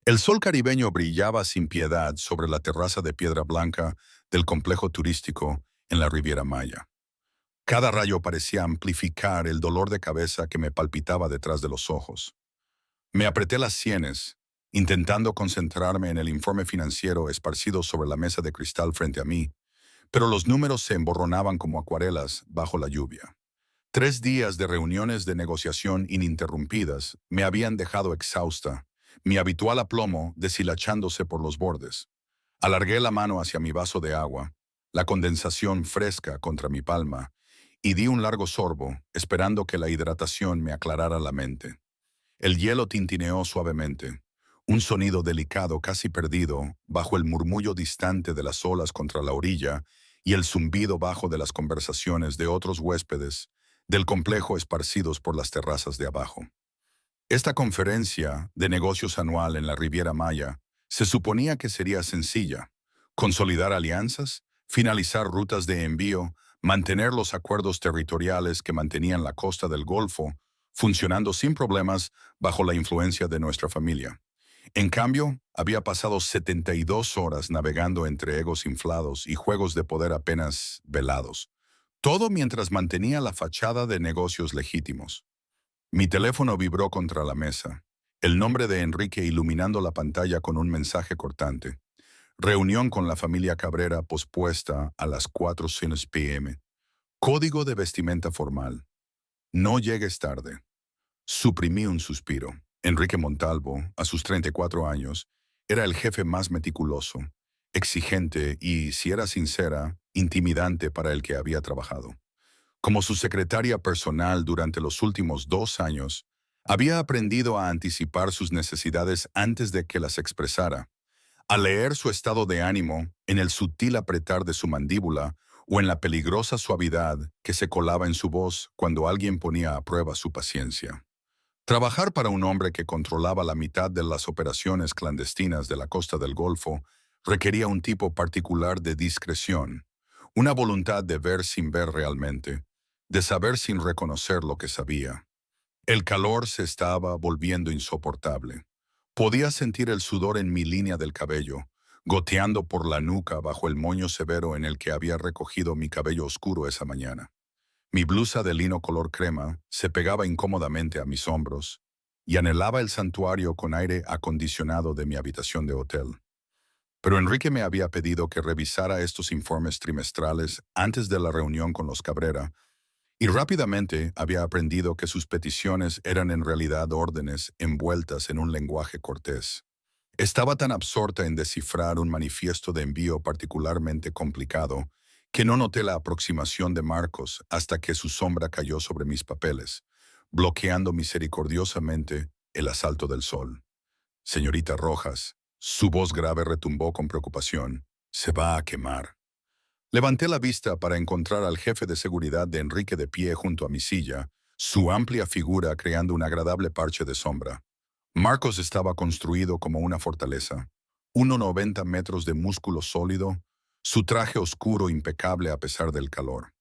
El sol caribeño brillaba sin piedad sobre la terraza de piedra blanca del complejo turístico en la Riviera Maya. Cada rayo parecía amplificar el dolor de cabeza que me palpitaba detrás de los ojos. Me apreté las sienes, intentando concentrarme en el informe financiero esparcido sobre la mesa de cristal frente a mí, pero los números se emborronaban como acuarelas bajo la lluvia. 3 días de reuniones de negociación ininterrumpidas me habían dejado exhausta, mi habitual aplomo deshilachándose por los bordes. Alargué la mano hacia mi vaso de agua, la condensación fresca contra mi palma, y di un largo sorbo, esperando que la hidratación me aclarara la mente. El hielo tintineó suavemente, un sonido delicado casi perdido bajo el murmullo distante de las olas contra la orilla y el zumbido bajo de las conversaciones de otros huéspedes del complejo esparcidos por las terrazas de abajo. Esta conferencia de negocios anual en la Riviera Maya se suponía que sería sencilla: consolidar alianzas, finalizar rutas de envío, mantener los acuerdos territoriales que mantenían la costa del Golfo funcionando sin problemas bajo la influencia de nuestra familia. En cambio, había pasado 72 horas navegando entre egos inflados y juegos de poder apenas velados. Todo mientras mantenía la fachada de negocios legítimos. Mi teléfono vibró contra la mesa, el nombre de Enrique iluminando la pantalla con un mensaje cortante. Reunión con la familia Cabrera pospuesta a las 4:00 p.m. Código de vestimenta formal. No llegues tarde. Suprimí un suspiro. Enrique Montalvo, a sus 34 años, era el jefe más meticuloso, exigente y, si era sincera, intimidante para el que había trabajado. Como su secretaria personal durante los últimos 2 años, había aprendido a anticipar sus necesidades antes de que las expresara, a leer su estado de ánimo en el sutil apretar de su mandíbula o en la peligrosa suavidad que se colaba en su voz cuando alguien ponía a prueba su paciencia. Trabajar para un hombre que controlaba la mitad de las operaciones clandestinas de la costa del Golfo requería un tipo particular de discreción, una voluntad de ver sin ver realmente, de saber sin reconocer lo que sabía. El calor se estaba volviendo insoportable. Podía sentir el sudor en mi línea del cabello, goteando por la nuca bajo el moño severo en el que había recogido mi cabello oscuro esa mañana. Mi blusa de lino color crema se pegaba incómodamente a mis hombros y anhelaba el santuario con aire acondicionado de mi habitación de hotel. Pero Enrique me había pedido que revisara estos informes trimestrales antes de la reunión con los Cabrera, y rápidamente había aprendido que sus peticiones eran en realidad órdenes envueltas en un lenguaje cortés. Estaba tan absorta en descifrar un manifiesto de envío particularmente complicado que no noté la aproximación de Marcos hasta que su sombra cayó sobre mis papeles, bloqueando misericordiosamente el asalto del sol. Señorita Rojas, su voz grave retumbó con preocupación, se va a quemar. Levanté la vista para encontrar al jefe de seguridad de Enrique de pie junto a mi silla, su amplia figura creando un agradable parche de sombra. Marcos estaba construido como una fortaleza, 1,90 metros de músculo sólido, su traje oscuro impecable a pesar del calor.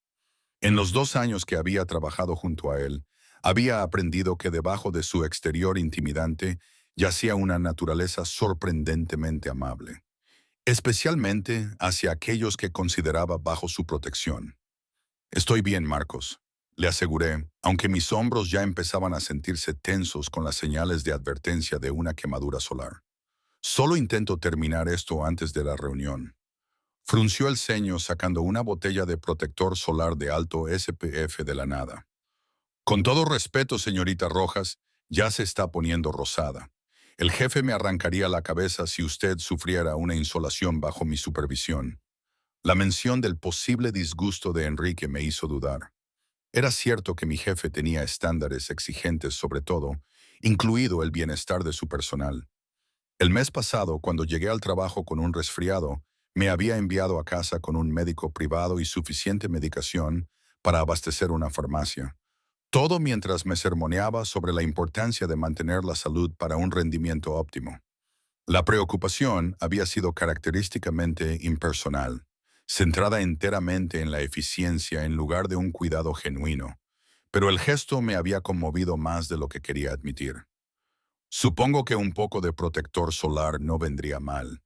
En los 2 años que había trabajado junto a él, había aprendido que debajo de su exterior intimidante yacía una naturaleza sorprendentemente amable, especialmente hacia aquellos que consideraba bajo su protección. Estoy bien, Marcos, le aseguré, aunque mis hombros ya empezaban a sentirse tensos con las señales de advertencia de una quemadura solar. Solo intento terminar esto antes de la reunión. Frunció el ceño sacando una botella de protector solar de alto SPF de la nada. Con todo respeto, señorita Rojas, ya se está poniendo rosada. El jefe me arrancaría la cabeza si usted sufriera una insolación bajo mi supervisión. La mención del posible disgusto de Enrique me hizo dudar. Era cierto que mi jefe tenía estándares exigentes sobre todo, incluido el bienestar de su personal. El mes pasado, cuando llegué al trabajo con un resfriado, me había enviado a casa con un médico privado y suficiente medicación para abastecer una farmacia. Todo mientras me sermoneaba sobre la importancia de mantener la salud para un rendimiento óptimo. La preocupación había sido característicamente impersonal, centrada enteramente en la eficiencia en lugar de un cuidado genuino, pero el gesto me había conmovido más de lo que quería admitir. Supongo que un poco de protector solar no vendría mal,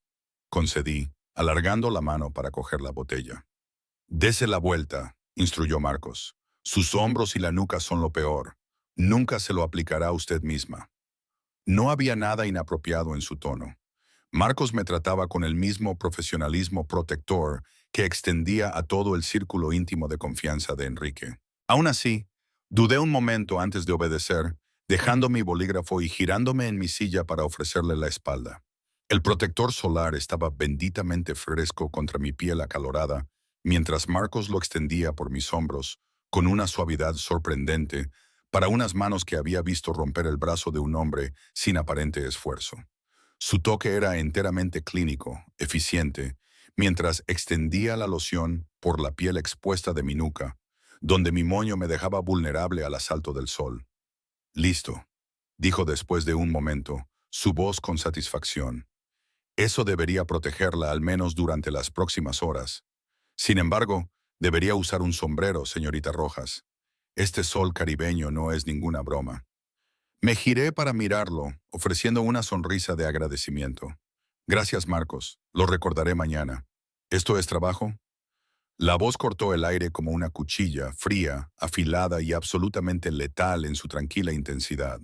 concedí, alargando la mano para coger la botella. Dese la vuelta, instruyó Marcos. Sus hombros y la nuca son lo peor. Nunca se lo aplicará a usted misma. No había nada inapropiado en su tono. Marcos me trataba con el mismo profesionalismo protector que extendía a todo el círculo íntimo de confianza de Enrique. Aún así, dudé un momento antes de obedecer, dejando mi bolígrafo y girándome en mi silla para ofrecerle la espalda. El protector solar estaba benditamente fresco contra mi piel acalorada, mientras Marcos lo extendía por mis hombros, con una suavidad sorprendente, para unas manos que había visto romper el brazo de un hombre sin aparente esfuerzo. Su toque era enteramente clínico, eficiente, mientras extendía la loción por la piel expuesta de mi nuca, donde mi moño me dejaba vulnerable al asalto del sol. Listo, dijo después de un momento, su voz con satisfacción. Eso debería protegerla al menos durante las próximas horas. Sin embargo, debería usar un sombrero, señorita Rojas. Este sol caribeño no es ninguna broma. Me giré para mirarlo, ofreciendo una sonrisa de agradecimiento. Gracias, Marcos. Lo recordaré mañana. ¿Esto es trabajo? La voz cortó el aire como una cuchilla, fría, afilada y absolutamente letal en su tranquila intensidad.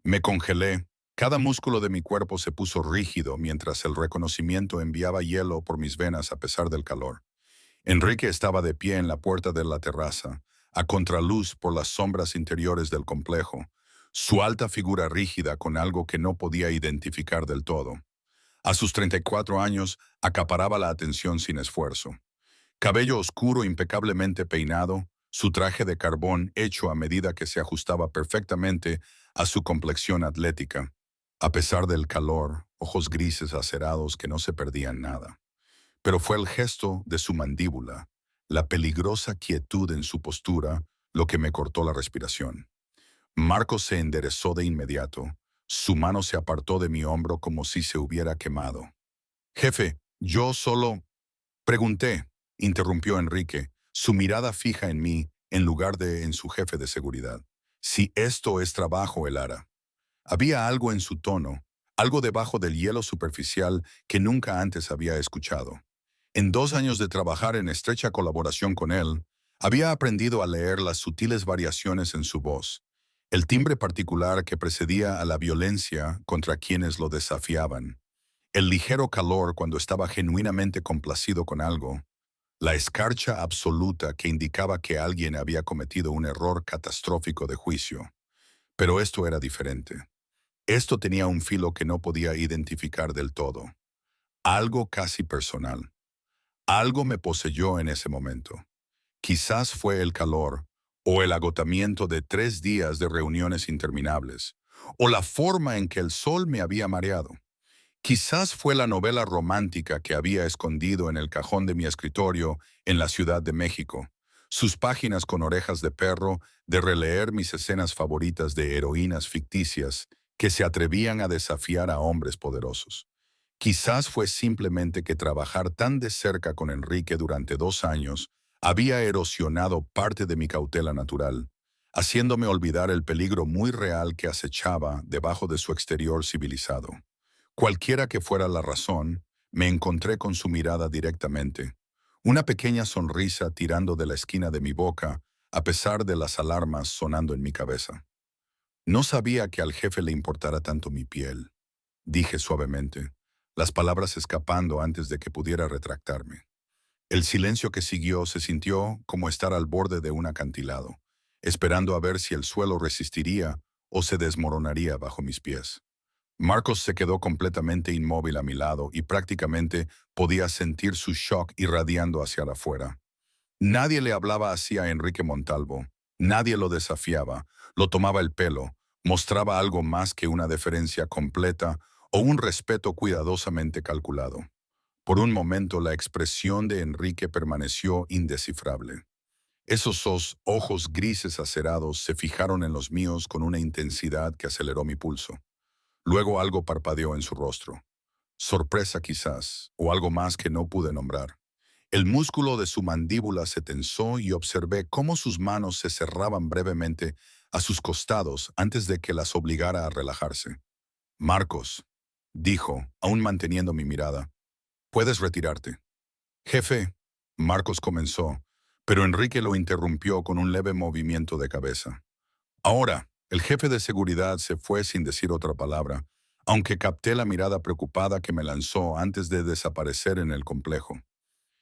Me congelé. Cada músculo de mi cuerpo se puso rígido mientras el reconocimiento enviaba hielo por mis venas a pesar del calor. Enrique estaba de pie en la puerta de la terraza, a contraluz por las sombras interiores del complejo, su alta figura rígida con algo que no podía identificar del todo. A sus 34 años acaparaba la atención sin esfuerzo. Cabello oscuro impecablemente peinado, su traje de carbón hecho a medida que se ajustaba perfectamente a su complexión atlética. A pesar del calor, ojos grises acerados que no se perdían nada. Pero fue el gesto de su mandíbula, la peligrosa quietud en su postura, lo que me cortó la respiración. Marcos se enderezó de inmediato. Su mano se apartó de mi hombro como si se hubiera quemado. Jefe, yo solo... Pregunté, interrumpió Enrique, su mirada fija en mí en lugar de en su jefe de seguridad. Si esto es trabajo, Elara. Había algo en su tono, algo debajo del hielo superficial que nunca antes había escuchado. En 2 años de trabajar en estrecha colaboración con él, había aprendido a leer las sutiles variaciones en su voz, el timbre particular que precedía a la violencia contra quienes lo desafiaban, el ligero calor cuando estaba genuinamente complacido con algo, la escarcha absoluta que indicaba que alguien había cometido un error catastrófico de juicio. Pero esto era diferente. Esto tenía un filo que no podía identificar del todo. Algo casi personal. Algo me poseyó en ese momento. Quizás fue el calor, o el agotamiento de 3 días de reuniones interminables, o la forma en que el sol me había mareado. Quizás fue la novela romántica que había escondido en el cajón de mi escritorio en la Ciudad de México, sus páginas con orejas de perro de releer mis escenas favoritas de heroínas ficticias que se atrevían a desafiar a hombres poderosos. Quizás fue simplemente que trabajar tan de cerca con Enrique durante 2 años había erosionado parte de mi cautela natural, haciéndome olvidar el peligro muy real que acechaba debajo de su exterior civilizado. Cualquiera que fuera la razón, me encontré con su mirada directamente, una pequeña sonrisa tirando de la esquina de mi boca, a pesar de las alarmas sonando en mi cabeza. No sabía que al jefe le importara tanto mi piel, dije suavemente, las palabras escapando antes de que pudiera retractarme. El silencio que siguió se sintió como estar al borde de un acantilado, esperando a ver si el suelo resistiría o se desmoronaría bajo mis pies. Marcos se quedó completamente inmóvil a mi lado y prácticamente podía sentir su shock irradiando hacia afuera. Nadie le hablaba así a Enrique Montalvo, nadie lo desafiaba, lo tomaba el pelo, mostraba algo más que una deferencia completa o un respeto cuidadosamente calculado. Por un momento la expresión de Enrique permaneció indescifrable. Esos ojos grises acerados se fijaron en los míos con una intensidad que aceleró mi pulso. Luego algo parpadeó en su rostro. Sorpresa quizás, o algo más que no pude nombrar. El músculo de su mandíbula se tensó y observé cómo sus manos se cerraban brevemente a sus costados antes de que las obligara a relajarse. Marcos, dijo, aún manteniendo mi mirada, puedes retirarte. Jefe, Marcos comenzó, pero Enrique lo interrumpió con un leve movimiento de cabeza. Ahora, el jefe de seguridad se fue sin decir otra palabra, aunque capté la mirada preocupada que me lanzó antes de desaparecer en el complejo.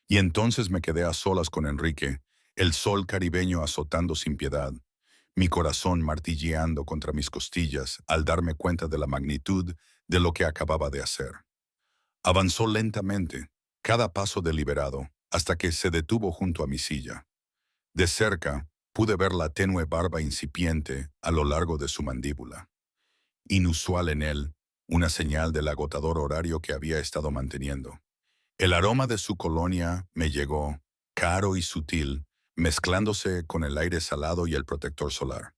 Y entonces me quedé a solas con Enrique, el sol caribeño azotando sin piedad, mi corazón martilleando contra mis costillas al darme cuenta de la magnitud de lo que acababa de hacer. Avanzó lentamente, cada paso deliberado, hasta que se detuvo junto a mi silla. De cerca, pude ver la tenue barba incipiente a lo largo de su mandíbula. Inusual en él, una señal del agotador horario que había estado manteniendo. El aroma de su colonia me llegó, caro y sutil, mezclándose con el aire salado y el protector solar.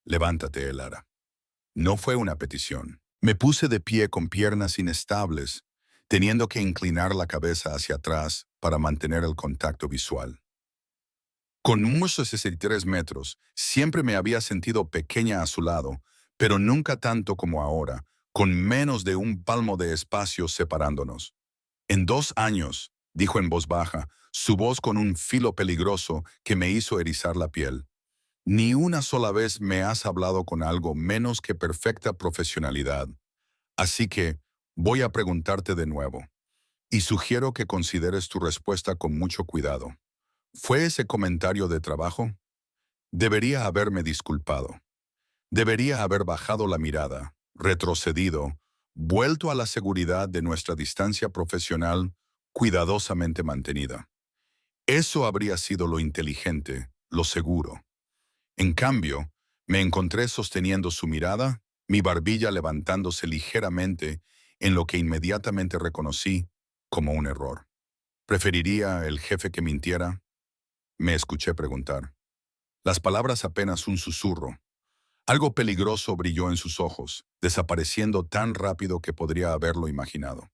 Levántate, Elara. No fue una petición. Me puse de pie con piernas inestables, teniendo que inclinar la cabeza hacia atrás para mantener el contacto visual. Con muchos 63 metros, siempre me había sentido pequeña a su lado, pero nunca tanto como ahora, con menos de un palmo de espacio separándonos. En 2 años, dijo en voz baja, su voz con un filo peligroso que me hizo erizar la piel. Ni una sola vez me has hablado con algo menos que perfecta profesionalidad. Así que voy a preguntarte de nuevo, y sugiero que consideres tu respuesta con mucho cuidado. ¿Fue ese comentario de trabajo? Debería haberme disculpado. Debería haber bajado la mirada, retrocedido, vuelto a la seguridad de nuestra distancia profesional cuidadosamente mantenida. Eso habría sido lo inteligente, lo seguro. En cambio, me encontré sosteniendo su mirada, mi barbilla levantándose ligeramente en lo que inmediatamente reconocí como un error. ¿Preferiría el jefe que mintiera? Me escuché preguntar. Las palabras apenas un susurro. Algo peligroso brilló en sus ojos, desapareciendo tan rápido que podría haberlo imaginado.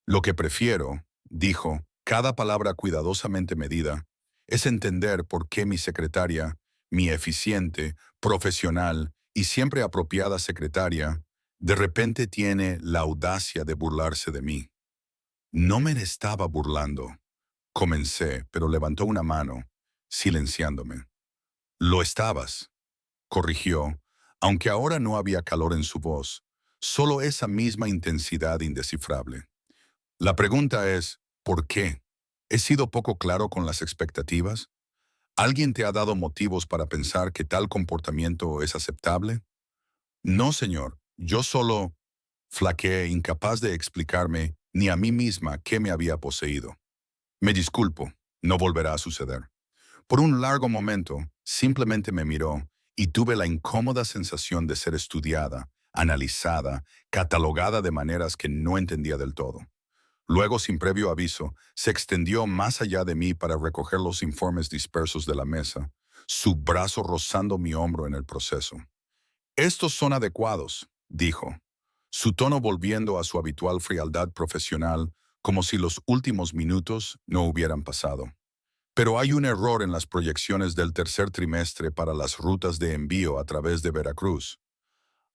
Lo que prefiero, dijo, cada palabra cuidadosamente medida, es entender por qué mi secretaria, mi eficiente, profesional y siempre apropiada secretaria, de repente tiene la audacia de burlarse de mí. No me estaba burlando. Comencé, pero levantó una mano, silenciándome. Lo estabas, corrigió, aunque ahora no había calor en su voz, solo esa misma intensidad indescifrable. La pregunta es, ¿por qué? ¿He sido poco claro con las expectativas? ¿Alguien te ha dado motivos para pensar que tal comportamiento es aceptable? No, señor, yo solo flaqueé, incapaz de explicarme ni a mí misma qué me había poseído. Me disculpo, no volverá a suceder. Por un largo momento, simplemente me miró y tuve la incómoda sensación de ser estudiada, analizada, catalogada de maneras que no entendía del todo. Luego, sin previo aviso, se extendió más allá de mí para recoger los informes dispersos de la mesa, su brazo rozando mi hombro en el proceso. Estos son adecuados, dijo, su tono volviendo a su habitual frialdad profesional, como si los últimos minutos no hubieran pasado. Pero hay un error en las proyecciones del tercer trimestre para las rutas de envío a través de Veracruz.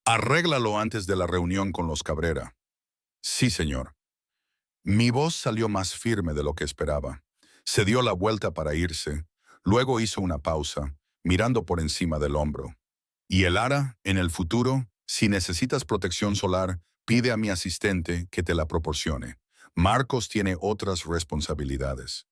Arréglalo antes de la reunión con los Cabrera. Sí, señor. Mi voz salió más firme de lo que esperaba. Se dio la vuelta para irse, luego hizo una pausa, mirando por encima del hombro. Y el Ara, en el futuro, si necesitas protección solar, pide a mi asistente que te la proporcione. Marcos tiene otras responsabilidades.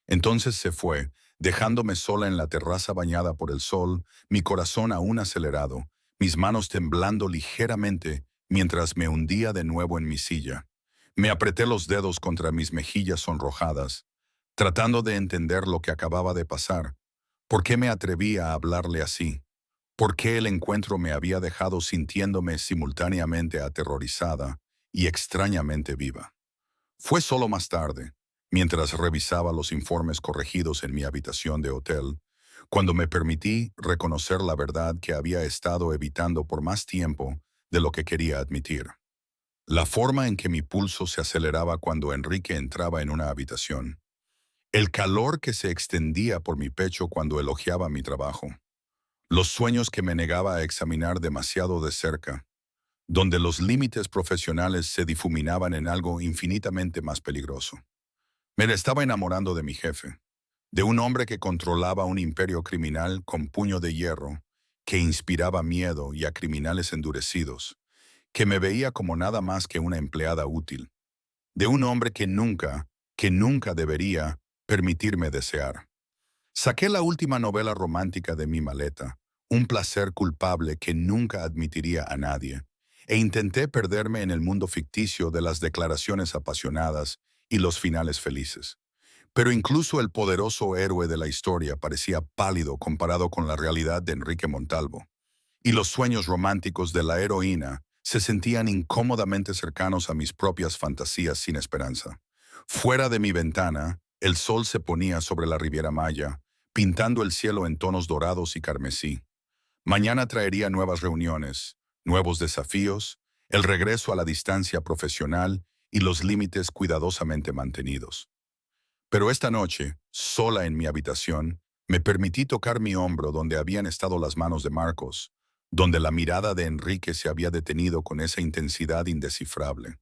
Entonces se fue, dejándome sola en la terraza bañada por el sol, mi corazón aún acelerado, mis manos temblando ligeramente mientras me hundía de nuevo en mi silla. Me apreté los dedos contra mis mejillas sonrojadas, tratando de entender lo que acababa de pasar. ¿Por qué me atreví a hablarle así? ¿Por qué el encuentro me había dejado sintiéndome simultáneamente aterrorizada y extrañamente viva? Fue solo más tarde, mientras revisaba los informes corregidos en mi habitación de hotel, cuando me permití reconocer la verdad que había estado evitando por más tiempo de lo que quería admitir. La forma en que mi pulso se aceleraba cuando Enrique entraba en una habitación. El calor que se extendía por mi pecho cuando elogiaba mi trabajo. Los sueños que me negaba a examinar demasiado de cerca. donde los límites profesionales se difuminaban en algo infinitamente más peligroso. Me estaba enamorando de mi jefe, de un hombre que controlaba un imperio criminal con puño de hierro, que inspiraba miedo y a criminales endurecidos, que me veía como nada más que una empleada útil, de un hombre que nunca debería permitirme desear. Saqué la última novela romántica de mi maleta, un placer culpable que nunca admitiría a nadie, e intenté perderme en el mundo ficticio de las declaraciones apasionadas y los finales felices. Pero incluso el poderoso héroe de la historia parecía pálido comparado con la realidad de Enrique Montalvo, y los sueños románticos de la heroína se sentían incómodamente cercanos a mis propias fantasías sin esperanza. Fuera de mi ventana, el sol se ponía sobre la Riviera Maya, pintando el cielo en tonos dorados y carmesí. Mañana traería nuevas reuniones, nuevos desafíos, el regreso a la distancia profesional y los límites cuidadosamente mantenidos. Pero esta noche, sola en mi habitación, me permití tocar mi hombro donde habían estado las manos de Marcos, donde la mirada de Enrique se había detenido con esa intensidad indescifrable.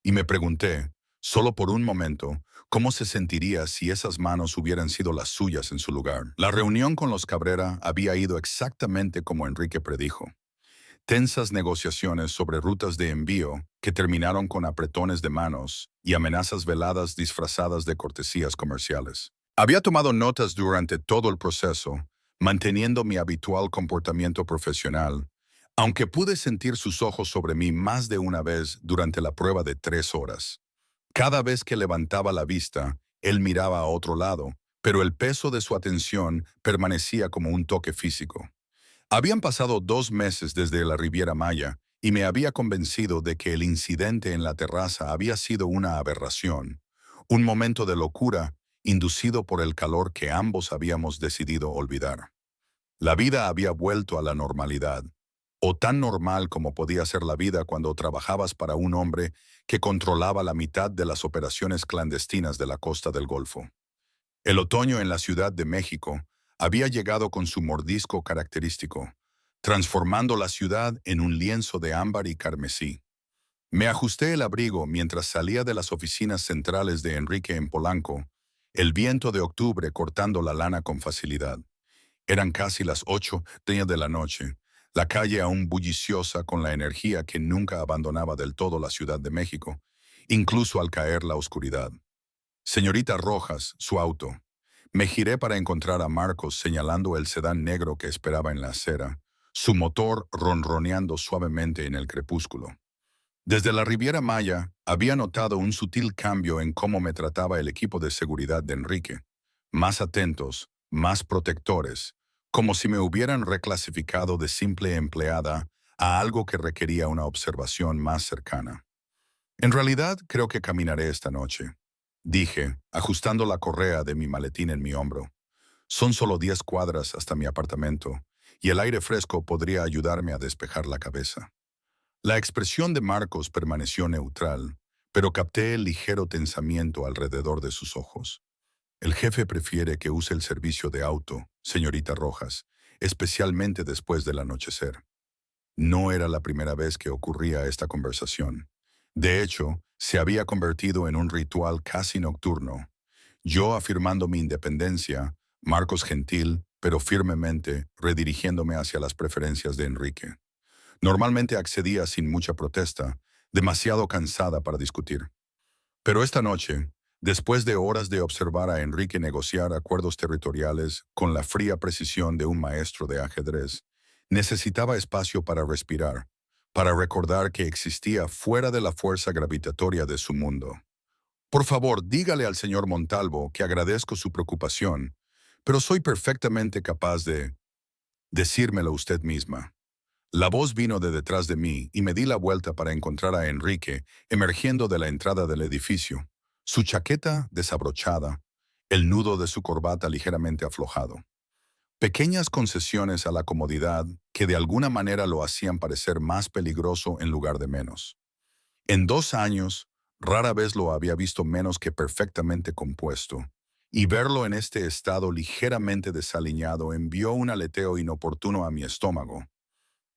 Y me pregunté, solo por un momento, cómo se sentiría si esas manos hubieran sido las suyas en su lugar. La reunión con los Cabrera había ido exactamente como Enrique predijo. Tensas negociaciones sobre rutas de envío que terminaron con apretones de manos y amenazas veladas disfrazadas de cortesías comerciales. Había tomado notas durante todo el proceso, manteniendo mi habitual comportamiento profesional, aunque pude sentir sus ojos sobre mí más de una vez durante la prueba de 3 horas. Cada vez que levantaba la vista, él miraba a otro lado, pero el peso de su atención permanecía como un toque físico. Habían pasado 2 meses desde la Riviera Maya y me había convencido de que el incidente en la terraza había sido una aberración, un momento de locura inducido por el calor que ambos habíamos decidido olvidar. La vida había vuelto a la normalidad, o tan normal como podía ser la vida cuando trabajabas para un hombre que controlaba la mitad de las operaciones clandestinas de la costa del Golfo. El otoño en la Ciudad de México había llegado con su mordisco característico, transformando la ciudad en un lienzo de ámbar y carmesí. Me ajusté el abrigo mientras salía de las oficinas centrales de Enrique en Polanco, el viento de octubre cortando la lana con facilidad. Eran casi las 8:30 de la noche, la calle aún bulliciosa con la energía que nunca abandonaba del todo la Ciudad de México, incluso al caer la oscuridad. Señorita Rojas, su auto. Me giré para encontrar a Marcos señalando el sedán negro que esperaba en la acera, su motor ronroneando suavemente en el crepúsculo. Desde la Riviera Maya había notado un sutil cambio en cómo me trataba el equipo de seguridad de Enrique. Más atentos, más protectores, como si me hubieran reclasificado de simple empleada a algo que requería una observación más cercana. En realidad, creo que caminaré esta noche, dije, ajustando la correa de mi maletín en mi hombro. Son solo 10 cuadras hasta mi apartamento, y el aire fresco podría ayudarme a despejar la cabeza. La expresión de Marcos permaneció neutral, pero capté el ligero tensamiento alrededor de sus ojos. El jefe prefiere que use el servicio de auto, señorita Rojas, especialmente después del anochecer. No era la primera vez que ocurría esta conversación. De hecho, se había convertido en un ritual casi nocturno. Yo afirmando mi independencia, Marcos gentil, pero firmemente redirigiéndome hacia las preferencias de Enrique. Normalmente accedía sin mucha protesta, demasiado cansada para discutir. Pero esta noche, después de horas de observar a Enrique negociar acuerdos territoriales con la fría precisión de un maestro de ajedrez, necesitaba espacio para respirar, para recordar que existía fuera de la fuerza gravitatoria de su mundo. Por favor, dígale al señor Montalvo que agradezco su preocupación, pero soy perfectamente capaz de decírmelo usted misma. La voz vino de detrás de mí y me di la vuelta para encontrar a Enrique emergiendo de la entrada del edificio, su chaqueta desabrochada, el nudo de su corbata ligeramente aflojado. Pequeñas concesiones a la comodidad que de alguna manera lo hacían parecer más peligroso en lugar de menos. En 2 años, rara vez lo había visto menos que perfectamente compuesto, y verlo en este estado ligeramente desaliñado envió un aleteo inoportuno a mi estómago.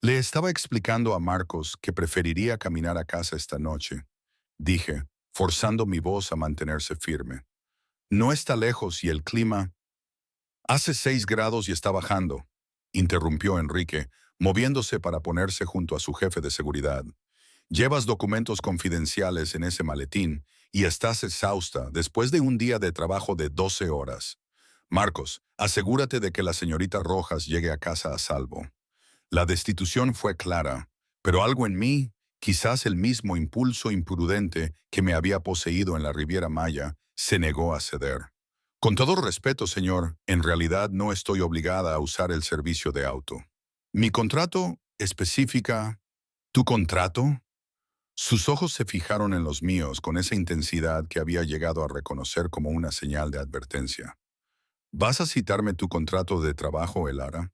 Le estaba explicando a Marcos que preferiría caminar a casa esta noche, dije, forzando mi voz a mantenerse firme. No está lejos y el clima... Hace 6 grados y está bajando, interrumpió Enrique, moviéndose para ponerse junto a su jefe de seguridad. Llevas documentos confidenciales en ese maletín y estás exhausta después de un día de trabajo de 12 horas. Marcos, asegúrate de que la señorita Rojas llegue a casa a salvo. La destitución fue clara, pero algo en mí, quizás el mismo impulso imprudente que me había poseído en la Riviera Maya, se negó a ceder. Con todo respeto, señor, en realidad no estoy obligada a usar el servicio de auto. Mi contrato especifica... ¿Tu contrato? Sus ojos se fijaron en los míos con esa intensidad que había llegado a reconocer como una señal de advertencia. ¿Vas a citarme tu contrato de trabajo, Elara?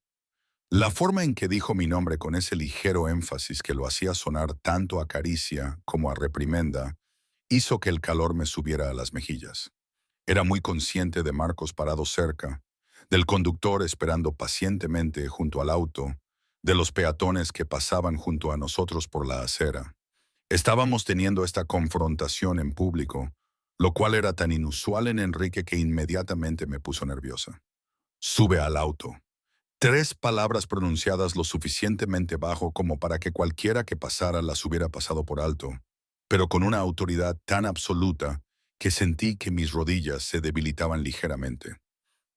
La forma en que dijo mi nombre con ese ligero énfasis que lo hacía sonar tanto a caricia como a reprimenda, hizo que el calor me subiera a las mejillas. Era muy consciente de Marcos parado cerca, del conductor esperando pacientemente junto al auto, de los peatones que pasaban junto a nosotros por la acera. Estábamos teniendo esta confrontación en público, lo cual era tan inusual en Enrique que inmediatamente me puso nerviosa. Sube al auto. 3 palabras pronunciadas lo suficientemente bajo como para que cualquiera que pasara las hubiera pasado por alto, pero con una autoridad tan absoluta que sentí que mis rodillas se debilitaban ligeramente.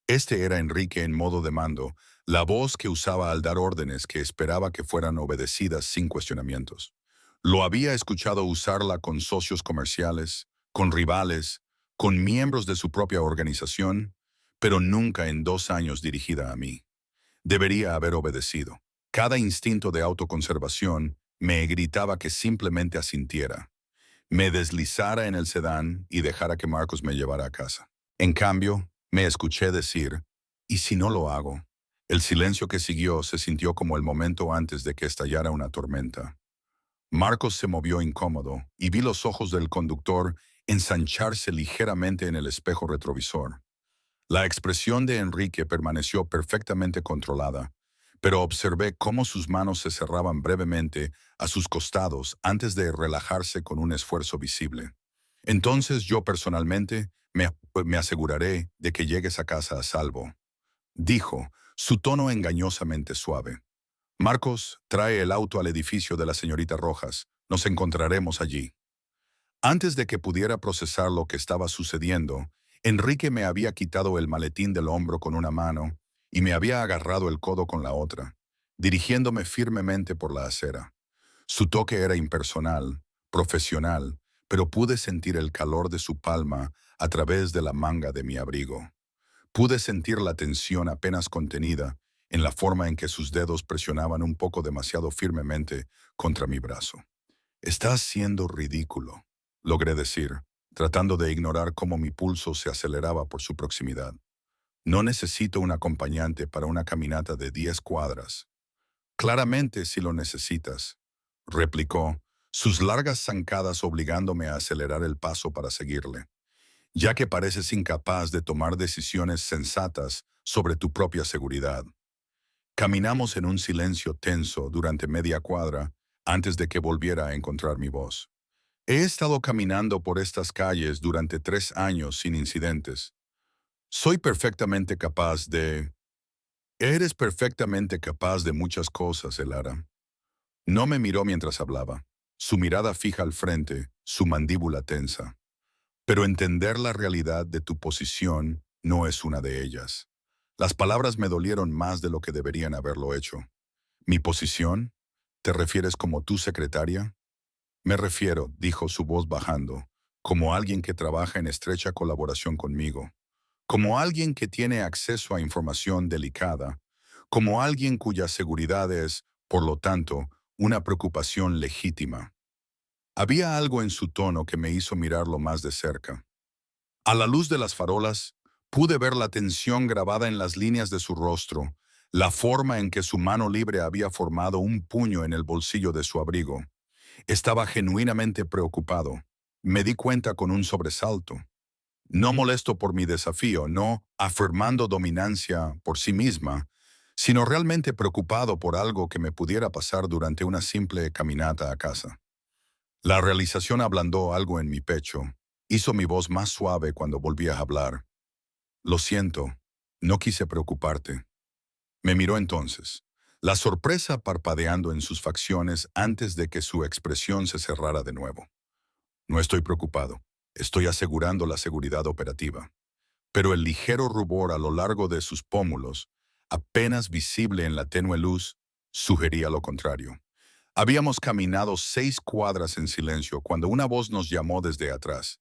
Este era Enrique en modo de mando, la voz que usaba al dar órdenes que esperaba que fueran obedecidas sin cuestionamientos. Lo había escuchado usarla con socios comerciales, con rivales, con miembros de su propia organización, pero nunca en 2 años dirigida a mí. Debería haber obedecido. Cada instinto de autoconservación me gritaba que simplemente asintiera, me deslizara en el sedán y dejara que Marcos me llevara a casa. En cambio, me escuché decir, ¿y si no lo hago? El silencio que siguió se sintió como el momento antes de que estallara una tormenta. Marcos se movió incómodo y vi los ojos del conductor ensancharse ligeramente en el espejo retrovisor. La expresión de Enrique permaneció perfectamente controlada, pero observé cómo sus manos se cerraban brevemente a sus costados antes de relajarse con un esfuerzo visible. Entonces yo personalmente me aseguraré de que llegues a casa a salvo, dijo, su tono engañosamente suave. Marcos, trae el auto al edificio de la señorita Rojas. Nos encontraremos allí. Antes de que pudiera procesar lo que estaba sucediendo, Enrique me había quitado el maletín del hombro con una mano y me había agarrado el codo con la otra, dirigiéndome firmemente por la acera. Su toque era impersonal, profesional, pero pude sentir el calor de su palma a través de la manga de mi abrigo. Pude sentir la tensión apenas contenida en la forma en que sus dedos presionaban un poco demasiado firmemente contra mi brazo. «Estás siendo ridículo», logré decir, tratando de ignorar cómo mi pulso se aceleraba por su proximidad. «No necesito un acompañante para una caminata de 10 cuadras». «Claramente si lo necesitas», replicó, sus largas zancadas obligándome a acelerar el paso para seguirle, «ya que pareces incapaz de tomar decisiones sensatas sobre tu propia seguridad». Caminamos en un silencio tenso durante media cuadra antes de que volviera a encontrar mi voz. He estado caminando por estas calles durante 3 años sin incidentes. Soy perfectamente capaz de... Eres perfectamente capaz de muchas cosas, Elara. No me miró mientras hablaba, su mirada fija al frente, su mandíbula tensa. Pero entender la realidad de tu posición no es una de ellas. Las palabras me dolieron más de lo que deberían haberlo hecho. ¿Mi posición? ¿Te refieres como tu secretaria? Me refiero, dijo su voz bajando, como alguien que trabaja en estrecha colaboración conmigo, como alguien que tiene acceso a información delicada, como alguien cuya seguridad es, por lo tanto, una preocupación legítima. Había algo en su tono que me hizo mirarlo más de cerca. A la luz de las farolas, pude ver la tensión grabada en las líneas de su rostro, la forma en que su mano libre había formado un puño en el bolsillo de su abrigo. Estaba genuinamente preocupado. Me di cuenta con un sobresalto. No molesto por mi desafío, no afirmando dominancia por sí misma, sino realmente preocupado por algo que me pudiera pasar durante una simple caminata a casa. La realización ablandó algo en mi pecho, hizo mi voz más suave cuando volví a hablar. Lo siento, no quise preocuparte. Me miró entonces, la sorpresa parpadeando en sus facciones antes de que su expresión se cerrara de nuevo. No estoy preocupado, estoy asegurando la seguridad operativa. Pero el ligero rubor a lo largo de sus pómulos, apenas visible en la tenue luz, sugería lo contrario. Habíamos caminado 6 cuadras en silencio cuando una voz nos llamó desde atrás.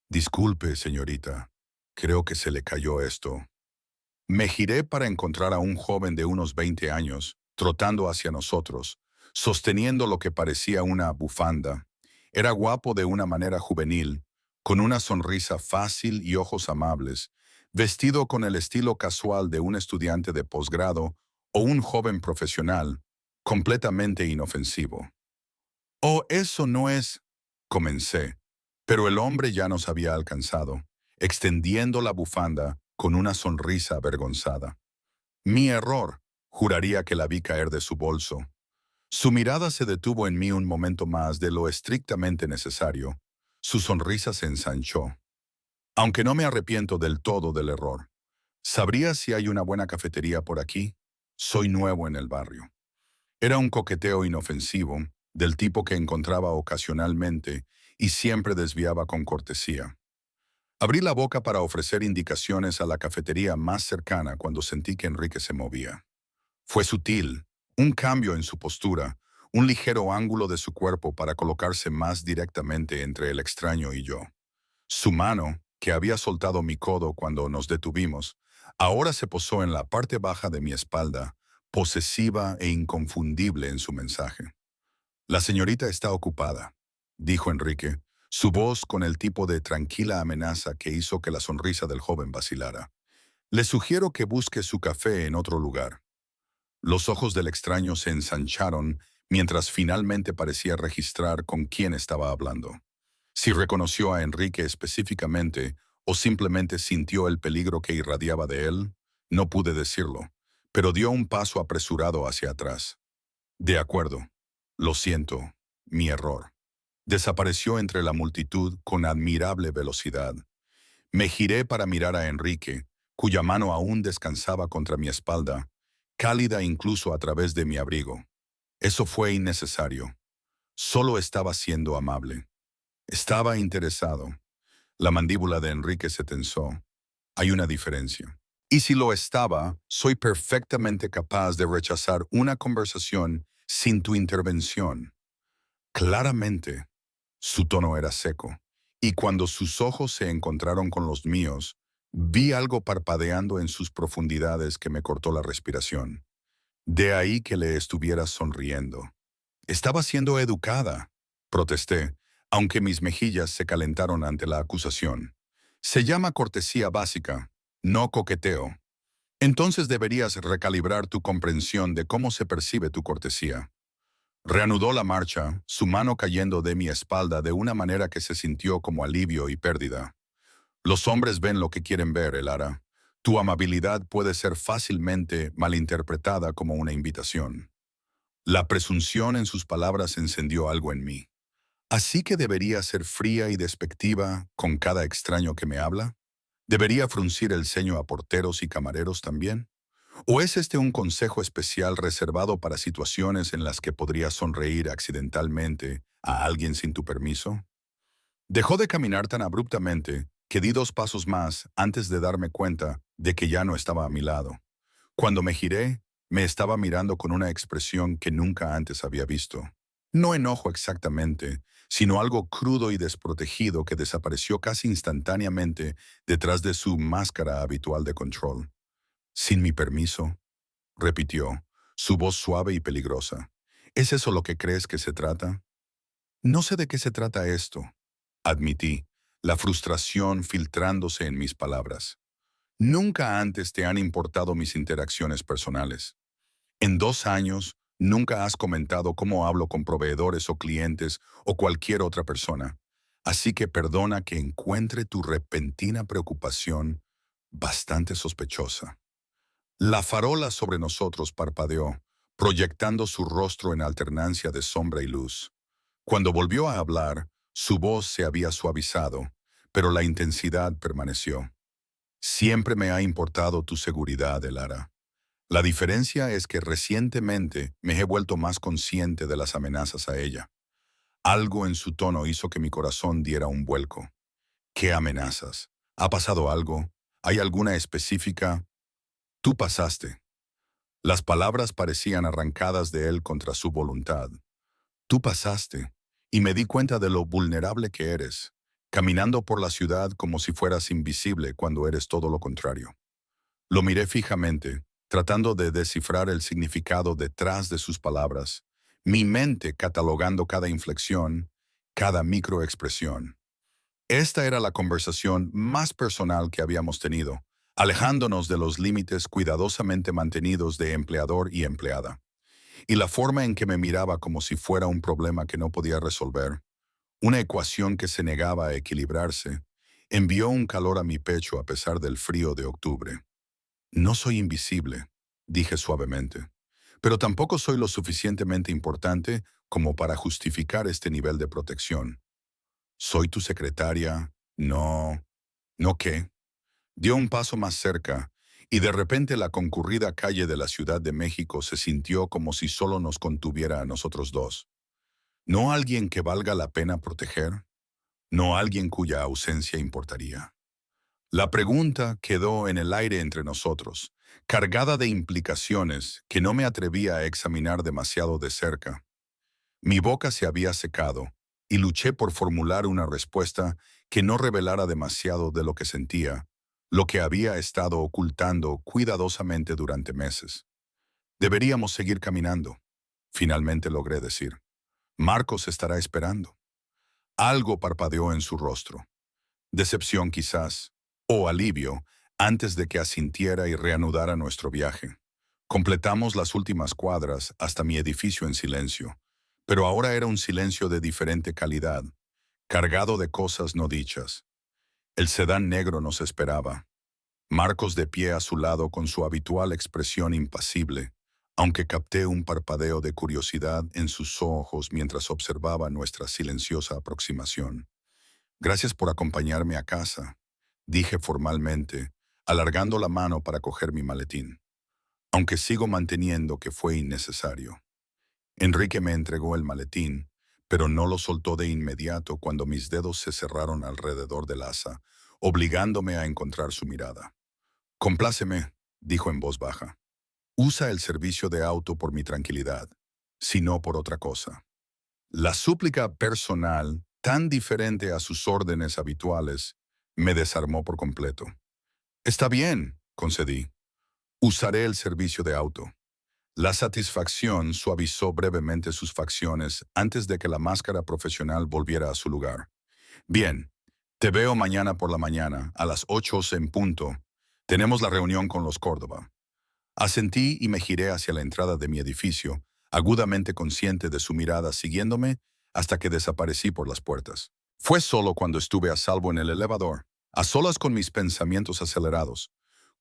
Disculpe, señorita, creo que se le cayó esto. Me giré para encontrar a un joven de unos 20 años, trotando hacia nosotros, sosteniendo lo que parecía una bufanda. Era guapo de una manera juvenil, con una sonrisa fácil y ojos amables, vestido con el estilo casual de un estudiante de posgrado o un joven profesional, completamente inofensivo. Oh, eso no es... Comencé, pero el hombre ya nos había alcanzado, extendiendo la bufanda con una sonrisa avergonzada. Mi error, juraría que la vi caer de su bolso. Su mirada se detuvo en mí un momento más de lo estrictamente necesario. Su sonrisa se ensanchó. Aunque no me arrepiento del todo del error. ¿Sabría si hay una buena cafetería por aquí? Soy nuevo en el barrio. Era un coqueteo inofensivo, del tipo que encontraba ocasionalmente y siempre desviaba con cortesía. Abrí la boca para ofrecer indicaciones a la cafetería más cercana cuando sentí que Enrique se movía. Fue sutil, un cambio en su postura, un ligero ángulo de su cuerpo para colocarse más directamente entre el extraño y yo. Su mano, que había soltado mi codo cuando nos detuvimos, ahora se posó en la parte baja de mi espalda, posesiva e inconfundible en su mensaje. La señorita está ocupada, dijo Enrique, su voz con el tipo de tranquila amenaza que hizo que la sonrisa del joven vacilara. Le sugiero que busque su café en otro lugar. Los ojos del extraño se ensancharon mientras finalmente parecía registrar con quién estaba hablando. Si reconoció a Enrique específicamente o simplemente sintió el peligro que irradiaba de él, no pude decirlo, pero dio un paso apresurado hacia atrás. De acuerdo. Lo siento, mi error. Desapareció entre la multitud con admirable velocidad. Me giré para mirar a Enrique, cuya mano aún descansaba contra mi espalda, cálida incluso a través de mi abrigo. Eso fue innecesario. Solo estaba siendo amable. Estaba interesado. La mandíbula de Enrique se tensó. Hay una diferencia. Y si lo estaba, soy perfectamente capaz de rechazar una conversación sin tu intervención. Claramente, su tono era seco, y cuando sus ojos se encontraron con los míos, vi algo parpadeando en sus profundidades que me cortó la respiración. De ahí que le estuviera sonriendo. Estaba siendo educada, protesté, aunque mis mejillas se calentaron ante la acusación. Se llama cortesía básica, no coqueteo. Entonces deberías recalibrar tu comprensión de cómo se percibe tu cortesía. Reanudó la marcha, su mano cayendo de mi espalda de una manera que se sintió como alivio y pérdida. Los hombres ven lo que quieren ver, Elara. Tu amabilidad puede ser fácilmente malinterpretada como una invitación. La presunción en sus palabras encendió algo en mí. ¿Así que debería ser fría y despectiva con cada extraño que me habla? ¿Debería fruncir el ceño a porteros y camareros también? ¿O es este un consejo especial reservado para situaciones en las que podría sonreír accidentalmente a alguien sin tu permiso? Dejó de caminar tan abruptamente que di 2 pasos más antes de darme cuenta de que ya no estaba a mi lado. Cuando me giré, me estaba mirando con una expresión que nunca antes había visto. No enojo exactamente, sino algo crudo y desprotegido que desapareció casi instantáneamente detrás de su máscara habitual de control. Sin mi permiso, repitió, su voz suave y peligrosa. ¿Es eso lo que crees que se trata? No sé de qué se trata esto, admití, la frustración filtrándose en mis palabras. Nunca antes te han importado mis interacciones personales. En 2 años, nunca has comentado cómo hablo con proveedores o clientes o cualquier otra persona. Así que perdona que encuentre tu repentina preocupación bastante sospechosa. La farola sobre nosotros parpadeó, proyectando su rostro en alternancia de sombra y luz. Cuando volvió a hablar, su voz se había suavizado, pero la intensidad permaneció. Siempre me ha importado tu seguridad, Elara. La diferencia es que recientemente me he vuelto más consciente de las amenazas a ella. Algo en su tono hizo que mi corazón diera un vuelco. ¿Qué amenazas? ¿Ha pasado algo? ¿Hay alguna específica? Tú pasaste. Las palabras parecían arrancadas de él contra su voluntad. Tú pasaste, y me di cuenta de lo vulnerable que eres, caminando por la ciudad como si fueras invisible cuando eres todo lo contrario. Lo miré fijamente, tratando de descifrar el significado detrás de sus palabras, mi mente catalogando cada inflexión, cada microexpresión. Esta era la conversación más personal que habíamos tenido, alejándonos de los límites cuidadosamente mantenidos de empleador y empleada. Y la forma en que me miraba como si fuera un problema que no podía resolver, una ecuación que se negaba a equilibrarse, envió un calor a mi pecho a pesar del frío de octubre. No soy invisible, dije suavemente, pero tampoco soy lo suficientemente importante como para justificar este nivel de protección. Soy tu secretaria. No. ¿No qué? Dio un paso más cerca, y de repente la concurrida calle de la Ciudad de México se sintió como si solo nos contuviera a nosotros dos. No alguien que valga la pena proteger, no alguien cuya ausencia importaría. La pregunta quedó en el aire entre nosotros, cargada de implicaciones que no me atrevía a examinar demasiado de cerca. Mi boca se había secado, y luché por formular una respuesta que no revelara demasiado de lo que sentía, lo que había estado ocultando cuidadosamente durante meses. Deberíamos seguir caminando, finalmente logré decir. Marcos estará esperando. Algo parpadeó en su rostro. Decepción quizás, o alivio, antes de que asintiera y reanudara nuestro viaje. Completamos las últimas cuadras hasta mi edificio en silencio, pero ahora era un silencio de diferente calidad, cargado de cosas no dichas. El sedán negro nos esperaba, Marcos de pie a su lado con su habitual expresión impasible, aunque capté un parpadeo de curiosidad en sus ojos mientras observaba nuestra silenciosa aproximación. Gracias por acompañarme a casa, dije formalmente, alargando la mano para coger mi maletín, aunque sigo manteniendo que fue innecesario. Enrique me entregó el maletín, pero no lo soltó de inmediato cuando mis dedos se cerraron alrededor del asa, obligándome a encontrar su mirada. Compláceme, dijo en voz baja. Usa el servicio de auto por mi tranquilidad, si no por otra cosa. La súplica personal, tan diferente a sus órdenes habituales, me desarmó por completo. Está bien, concedí. Usaré el servicio de auto. La satisfacción suavizó brevemente sus facciones antes de que la máscara profesional volviera a su lugar. Bien, te veo mañana por la mañana, a las 8 en punto. Tenemos la reunión con los Córdoba. Asentí y me giré hacia la entrada de mi edificio, agudamente consciente de su mirada siguiéndome hasta que desaparecí por las puertas. Fue solo cuando estuve a salvo en el elevador, a solas con mis pensamientos acelerados,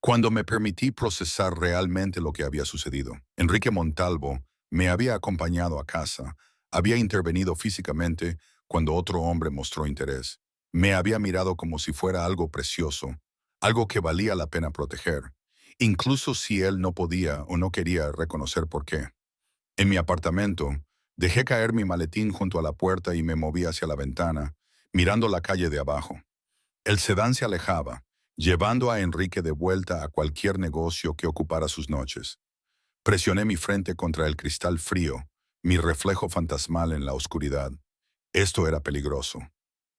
cuando me permití procesar realmente lo que había sucedido. Enrique Montalvo me había acompañado a casa, había intervenido físicamente cuando otro hombre mostró interés. Me había mirado como si fuera algo precioso, algo que valía la pena proteger, incluso si él no podía o no quería reconocer por qué. En mi apartamento, dejé caer mi maletín junto a la puerta y me moví hacia la ventana, mirando la calle de abajo. El sedán se alejaba, llevando a Enrique de vuelta a cualquier negocio que ocupara sus noches. Presioné mi frente contra el cristal frío, mi reflejo fantasmal en la oscuridad. Esto era peligroso.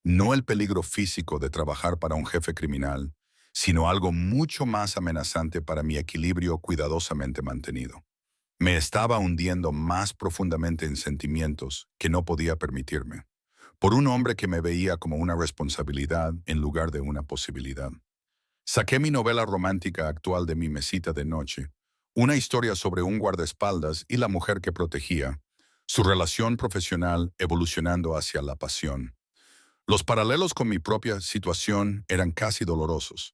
No el peligro físico de trabajar para un jefe criminal, sino algo mucho más amenazante para mi equilibrio cuidadosamente mantenido. Me estaba hundiendo más profundamente en sentimientos que no podía permitirme, por un hombre que me veía como una responsabilidad en lugar de una posibilidad. Saqué mi novela romántica actual de mi mesita de noche, una historia sobre un guardaespaldas y la mujer que protegía, su relación profesional evolucionando hacia la pasión. Los paralelos con mi propia situación eran casi dolorosos,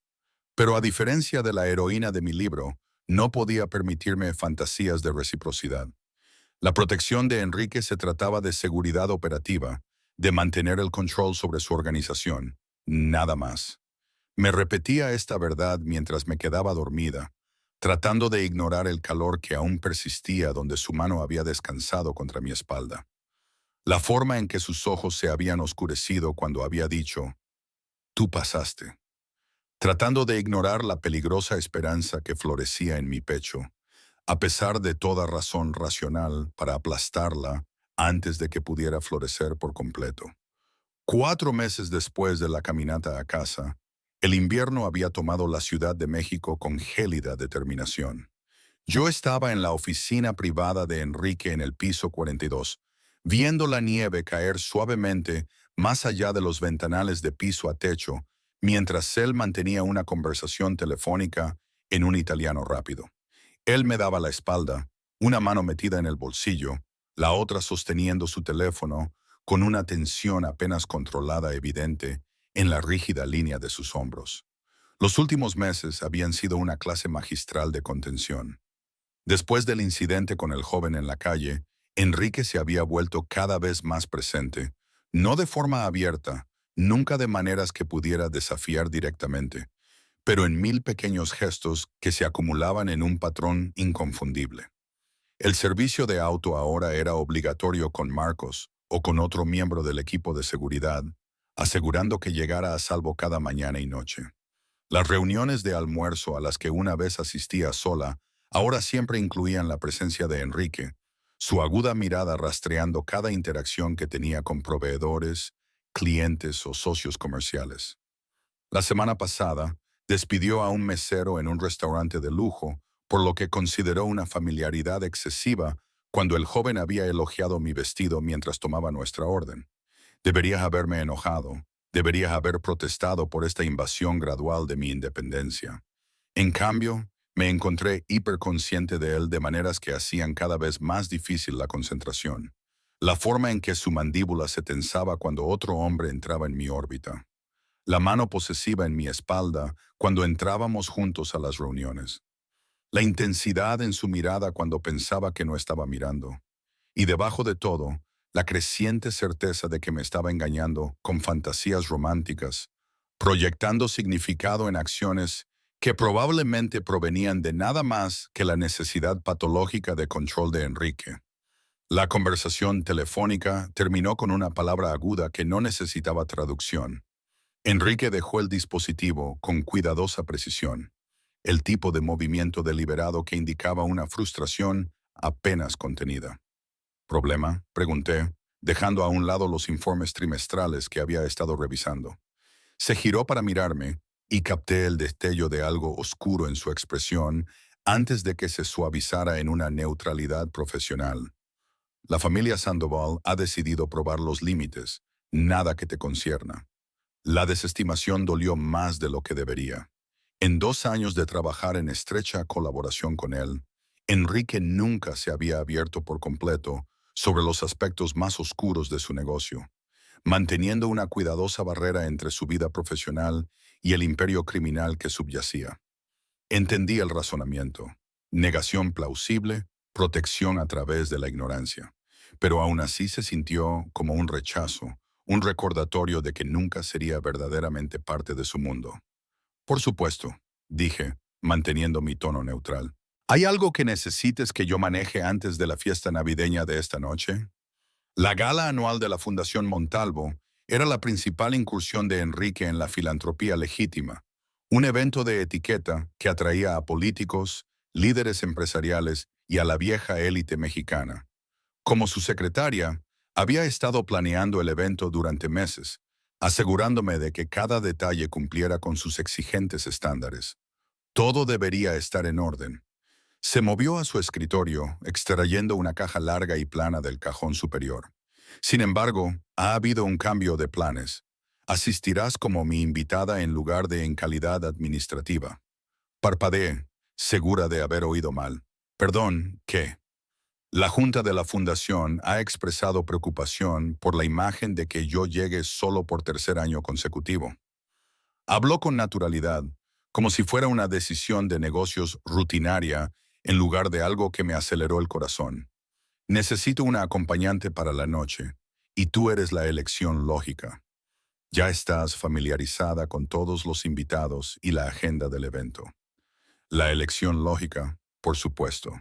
pero a diferencia de la heroína de mi libro, No podía permitirme fantasías de reciprocidad. La protección de Enrique se trataba de seguridad operativa, de mantener el control sobre su organización, nada más. Me repetía esta verdad mientras me quedaba dormida, tratando de ignorar el calor que aún persistía donde su mano había descansado contra mi espalda. La forma en que sus ojos se habían oscurecido cuando había dicho, «Tú pasaste», tratando de ignorar la peligrosa esperanza que florecía en mi pecho, a pesar de toda razón racional para aplastarla antes de que pudiera florecer por completo. 4 meses después de la caminata a casa, el invierno había tomado la Ciudad de México con gélida determinación. Yo estaba en la oficina privada de Enrique en el piso 42, viendo la nieve caer suavemente más allá de los ventanales de piso a techo, mientras él mantenía una conversación telefónica en un italiano rápido. Él me daba la espalda, una mano metida en el bolsillo, la otra sosteniendo su teléfono, con una tensión apenas controlada evidente en la rígida línea de sus hombros. Los últimos meses habían sido una clase magistral de contención. Después del incidente con el joven en la calle, Enrique se había vuelto cada vez más presente, no de forma abierta, nunca de maneras que pudiera desafiar directamente, pero en 1000 pequeños gestos que se acumulaban en un patrón inconfundible. El servicio de auto ahora era obligatorio con Marcos o con otro miembro del equipo de seguridad, asegurando que llegara a salvo cada mañana y noche. Las reuniones de almuerzo a las que una vez asistía sola ahora siempre incluían la presencia de Enrique, su aguda mirada rastreando cada interacción que tenía con proveedores, clientes o socios comerciales. La semana pasada, despidió a un mesero en un restaurante de lujo, por lo que consideró una familiaridad excesiva cuando el joven había elogiado mi vestido mientras tomaba nuestra orden. Deberías haberme enojado, deberías haber protestado por esta invasión gradual de mi independencia. En cambio, me encontré hiperconsciente de él de maneras que hacían cada vez más difícil la concentración. La forma en que su mandíbula se tensaba cuando otro hombre entraba en mi órbita. La mano posesiva en mi espalda cuando entrábamos juntos a las reuniones. La intensidad en su mirada cuando pensaba que no estaba mirando. Y debajo de todo, la creciente certeza de que me estaba engañando con fantasías románticas, proyectando significado en acciones que probablemente provenían de nada más que la necesidad patológica de control de Enrique. La conversación telefónica terminó con una palabra aguda que no necesitaba traducción. Enrique dejó el dispositivo con cuidadosa precisión, el tipo de movimiento deliberado que indicaba una frustración apenas contenida. ¿Problema?, pregunté, dejando a un lado los informes trimestrales que había estado revisando. Se giró para mirarme y capté el destello de algo oscuro en su expresión antes de que se suavizara en una neutralidad profesional. La familia Sandoval ha decidido probar los límites, nada que te concierna. La desestimación dolió más de lo que debería. En 2 años de trabajar en estrecha colaboración con él, Enrique nunca se había abierto por completo sobre los aspectos más oscuros de su negocio, manteniendo una cuidadosa barrera entre su vida profesional y el imperio criminal que subyacía. Entendí el razonamiento: negación plausible, protección a través de la ignorancia. Pero aún así se sintió como un rechazo, un recordatorio de que nunca sería verdaderamente parte de su mundo. Por supuesto, dije, manteniendo mi tono neutral. ¿Hay algo que necesites que yo maneje antes de la fiesta navideña de esta noche? La gala anual de la Fundación Montalvo era la principal incursión de Enrique en la filantropía legítima, un evento de etiqueta que atraía a políticos, líderes empresariales y a la vieja élite mexicana. Como su secretaria, había estado planeando el evento durante meses, asegurándome de que cada detalle cumpliera con sus exigentes estándares. Todo debería estar en orden. Se movió a su escritorio, extrayendo una caja larga y plana del cajón superior. Sin embargo, ha habido un cambio de planes. Asistirás como mi invitada en lugar de en calidad administrativa. Parpadeé, segura de haber oído mal. Perdón, ¿qué? La Junta de la Fundación ha expresado preocupación por la imagen de que yo llegue solo por tercer año consecutivo. Habló con naturalidad, como si fuera una decisión de negocios rutinaria en lugar de algo que me aceleró el corazón. Necesito una acompañante para la noche, y tú eres la elección lógica. Ya estás familiarizada con todos los invitados y la agenda del evento. La elección lógica, por supuesto.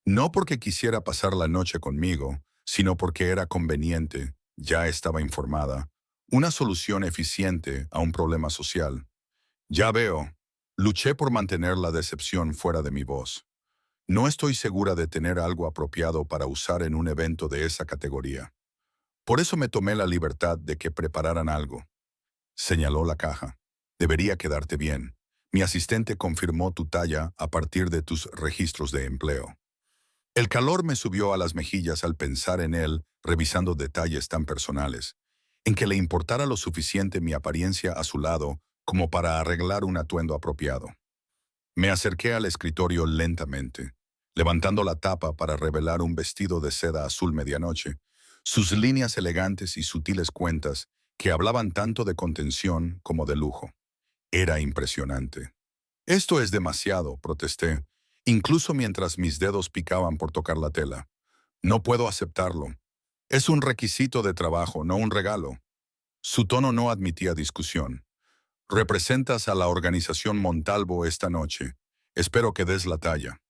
No porque quisiera pasar la noche conmigo, sino porque era conveniente, ya estaba informada, una solución eficiente a un problema social. Ya veo, luché por mantener la decepción fuera de mi voz. No estoy segura de tener algo apropiado para usar en un evento de esa categoría. Por eso me tomé la libertad de que prepararan algo. Señaló la caja. Debería quedarte bien. Mi asistente confirmó tu talla a partir de tus registros de empleo. El calor me subió a las mejillas al pensar en él, revisando detalles tan personales, en que le importara lo suficiente mi apariencia a su lado como para arreglar un atuendo apropiado. Me acerqué al escritorio lentamente, levantando la tapa para revelar un vestido de seda azul medianoche, sus líneas elegantes y sutiles cuentas que hablaban tanto de contención como de lujo. Era impresionante. Esto es demasiado, protesté, incluso mientras mis dedos picaban por tocar la tela. No puedo aceptarlo. Es un requisito de trabajo, no un regalo. Su tono no admitía discusión. Representas a la organización Montalvo esta noche. Espero que des la talla.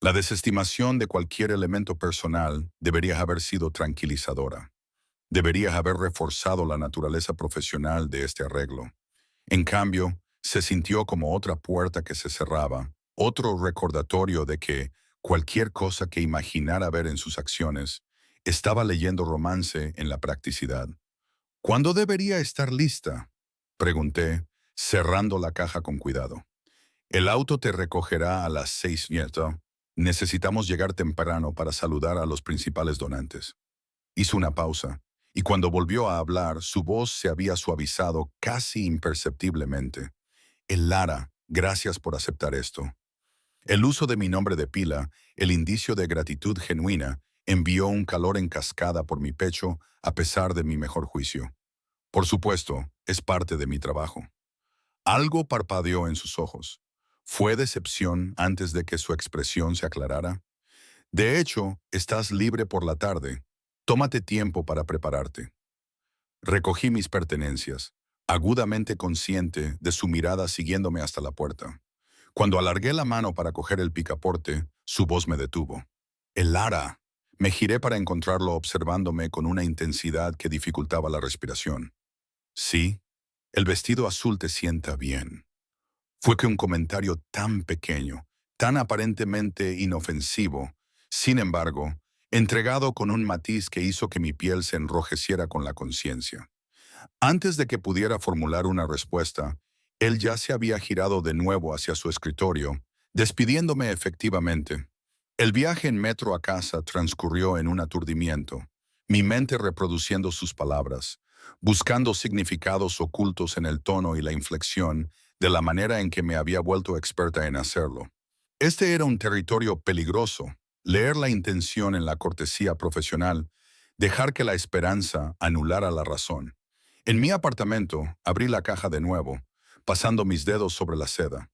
La desestimación de cualquier elemento personal debería haber sido tranquilizadora. Debería haber reforzado la naturaleza profesional de este arreglo. En cambio, se sintió como otra puerta que se cerraba, otro recordatorio de que cualquier cosa que imaginara ver en sus acciones estaba leyendo romance en la practicidad. ¿Cuándo debería estar lista?, pregunté, cerrando la caja con cuidado. El auto te recogerá a las 6, nieto. Necesitamos llegar temprano para saludar a los principales donantes. Hizo una pausa, y cuando volvió a hablar, su voz se había suavizado casi imperceptiblemente. El Lara, gracias por aceptar esto. El uso de mi nombre de pila, el indicio de gratitud genuina, envió un calor en cascada por mi pecho a pesar de mi mejor juicio. Por supuesto, es parte de mi trabajo. Algo parpadeó en sus ojos. ¿Fue decepción antes de que su expresión se aclarara? De hecho, estás libre por la tarde. Tómate tiempo para prepararte. Recogí mis pertenencias, agudamente consciente de su mirada siguiéndome hasta la puerta. Cuando alargué la mano para coger el picaporte, su voz me detuvo. «El Lara». Me giré para encontrarlo observándome con una intensidad que dificultaba la respiración. «Sí, el vestido azul te sienta bien». Fue que un comentario tan pequeño, tan aparentemente inofensivo, sin embargo, entregado con un matiz que hizo que mi piel se enrojeciera con la conciencia. Antes de que pudiera formular una respuesta, él ya se había girado de nuevo hacia su escritorio, despidiéndome efectivamente. El viaje en metro a casa transcurrió en un aturdimiento, mi mente reproduciendo sus palabras, buscando significados ocultos en el tono y la inflexión de la manera en que me había vuelto experta en hacerlo. Este era un territorio peligroso, leer la intención en la cortesía profesional, dejar que la esperanza anulara la razón. En mi apartamento, abrí la caja de nuevo, pasando mis dedos sobre la seda.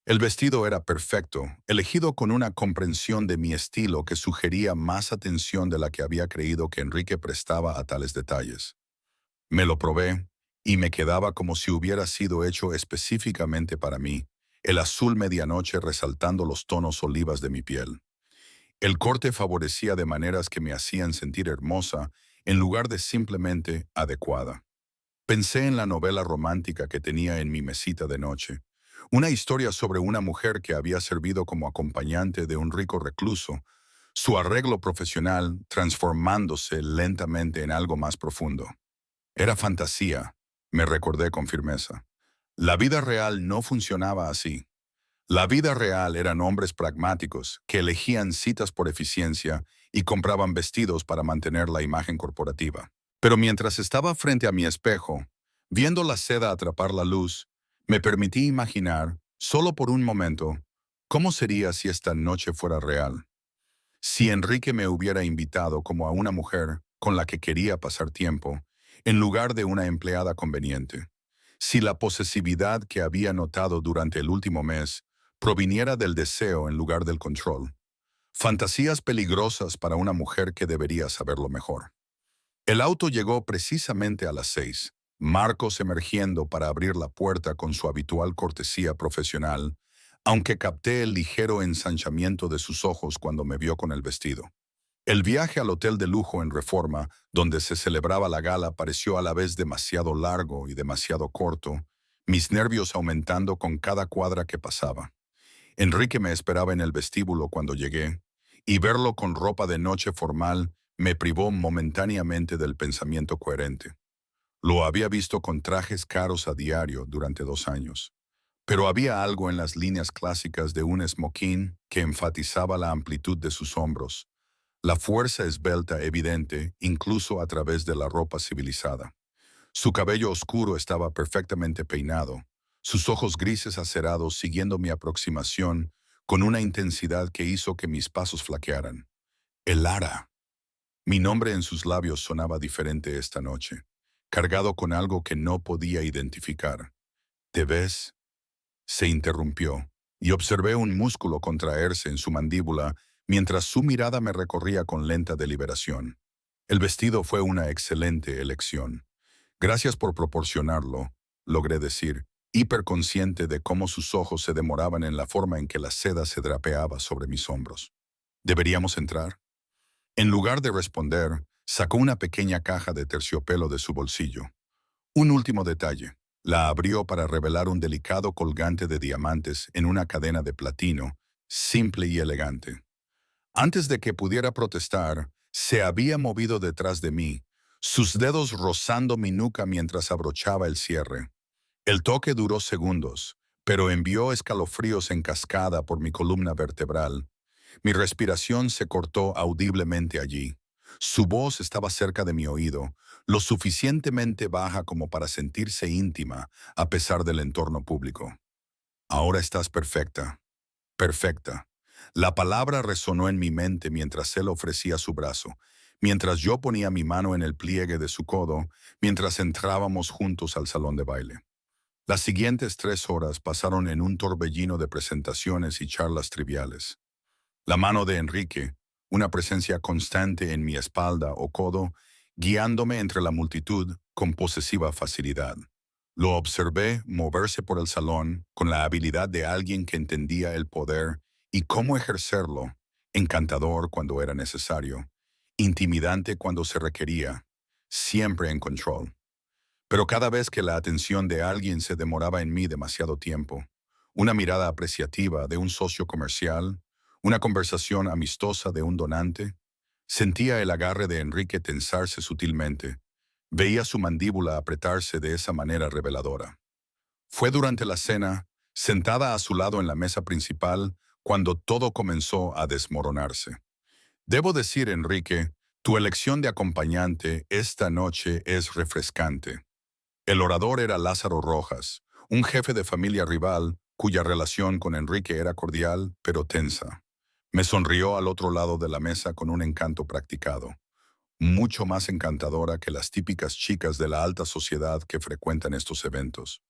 El vestido era perfecto, elegido con una comprensión de mi estilo que sugería más atención de la que había creído que Enrique prestaba a tales detalles. Me lo probé, y me quedaba como si hubiera sido hecho específicamente para mí, el azul medianoche resaltando los tonos olivas de mi piel. El corte favorecía de maneras que me hacían sentir hermosa en lugar de simplemente adecuada. Pensé en la novela romántica que tenía en mi mesita de noche, una historia sobre una mujer que había servido como acompañante de un rico recluso, su arreglo profesional transformándose lentamente en algo más profundo. Era fantasía, me recordé con firmeza. La vida real no funcionaba así. La vida real eran hombres pragmáticos que elegían citas por eficiencia y compraban vestidos para mantener la imagen corporativa. Pero mientras estaba frente a mi espejo, viendo la seda atrapar la luz, me permití imaginar, solo por un momento, cómo sería si esta noche fuera real. Si Enrique me hubiera invitado como a una mujer con la que quería pasar tiempo, en lugar de una empleada conveniente. Si la posesividad que había notado durante el último mes proviniera del deseo en lugar del control. Fantasías peligrosas para una mujer que debería saberlo mejor. El auto llegó precisamente a las 6, Marcos emergiendo para abrir la puerta con su habitual cortesía profesional, aunque capté el ligero ensanchamiento de sus ojos cuando me vio con el vestido. El viaje al hotel de lujo en Reforma, donde se celebraba la gala, pareció a la vez demasiado largo y demasiado corto, mis nervios aumentando con cada cuadra que pasaba. Enrique me esperaba en el vestíbulo cuando llegué, y verlo con ropa de noche formal me privó momentáneamente del pensamiento coherente. Lo había visto con trajes caros a diario durante 2 años, pero había algo en las líneas clásicas de un smoking que enfatizaba la amplitud de sus hombros, la fuerza esbelta evidente incluso a través de la ropa civilizada. Su cabello oscuro estaba perfectamente peinado, sus ojos grises acerados siguiendo mi aproximación con una intensidad que hizo que mis pasos flaquearan. Elara. Mi nombre en sus labios sonaba diferente esta noche, cargado con algo que no podía identificar. ¿Te ves? Se interrumpió, y observé un músculo contraerse en su mandíbula mientras su mirada me recorría con lenta deliberación. El vestido fue una excelente elección. Gracias por proporcionarlo, logré decir, hiperconsciente de cómo sus ojos se demoraban en la forma en que la seda se drapeaba sobre mis hombros. ¿Deberíamos entrar? En lugar de responder, sacó una pequeña caja de terciopelo de su bolsillo. Un último detalle. La abrió para revelar un delicado colgante de diamantes en una cadena de platino, simple y elegante. Antes de que pudiera protestar, se había movido detrás de mí, sus dedos rozando mi nuca mientras abrochaba el cierre. El toque duró segundos, pero envió escalofríos en cascada por mi columna vertebral. Mi respiración se cortó audiblemente allí. Su voz estaba cerca de mi oído, lo suficientemente baja como para sentirse íntima, a pesar del entorno público. Ahora estás perfecta. Perfecta. La palabra resonó en mi mente mientras él ofrecía su brazo, mientras yo ponía mi mano en el pliegue de su codo, mientras entrábamos juntos al salón de baile. Las siguientes 3 horas pasaron en un torbellino de presentaciones y charlas triviales. La mano de Enrique, una presencia constante en mi espalda o codo, guiándome entre la multitud con posesiva facilidad. Lo observé moverse por el salón con la habilidad de alguien que entendía el poder y cómo ejercerlo, encantador cuando era necesario, intimidante cuando se requería, siempre en control. Pero cada vez que la atención de alguien se demoraba en mí demasiado tiempo, una mirada apreciativa de un socio comercial, una conversación amistosa de un donante, sentía el agarre de Enrique tensarse sutilmente, veía su mandíbula apretarse de esa manera reveladora. Fue durante la cena, sentada a su lado en la mesa principal, cuando todo comenzó a desmoronarse. Debo decir, Enrique, tu elección de acompañante esta noche es refrescante. El orador era Lázaro Rojas, un jefe de familia rival cuya relación con Enrique era cordial pero tensa. Me sonrió al otro lado de la mesa con un encanto practicado, mucho más encantadora que las típicas chicas de la alta sociedad que frecuentan estos eventos.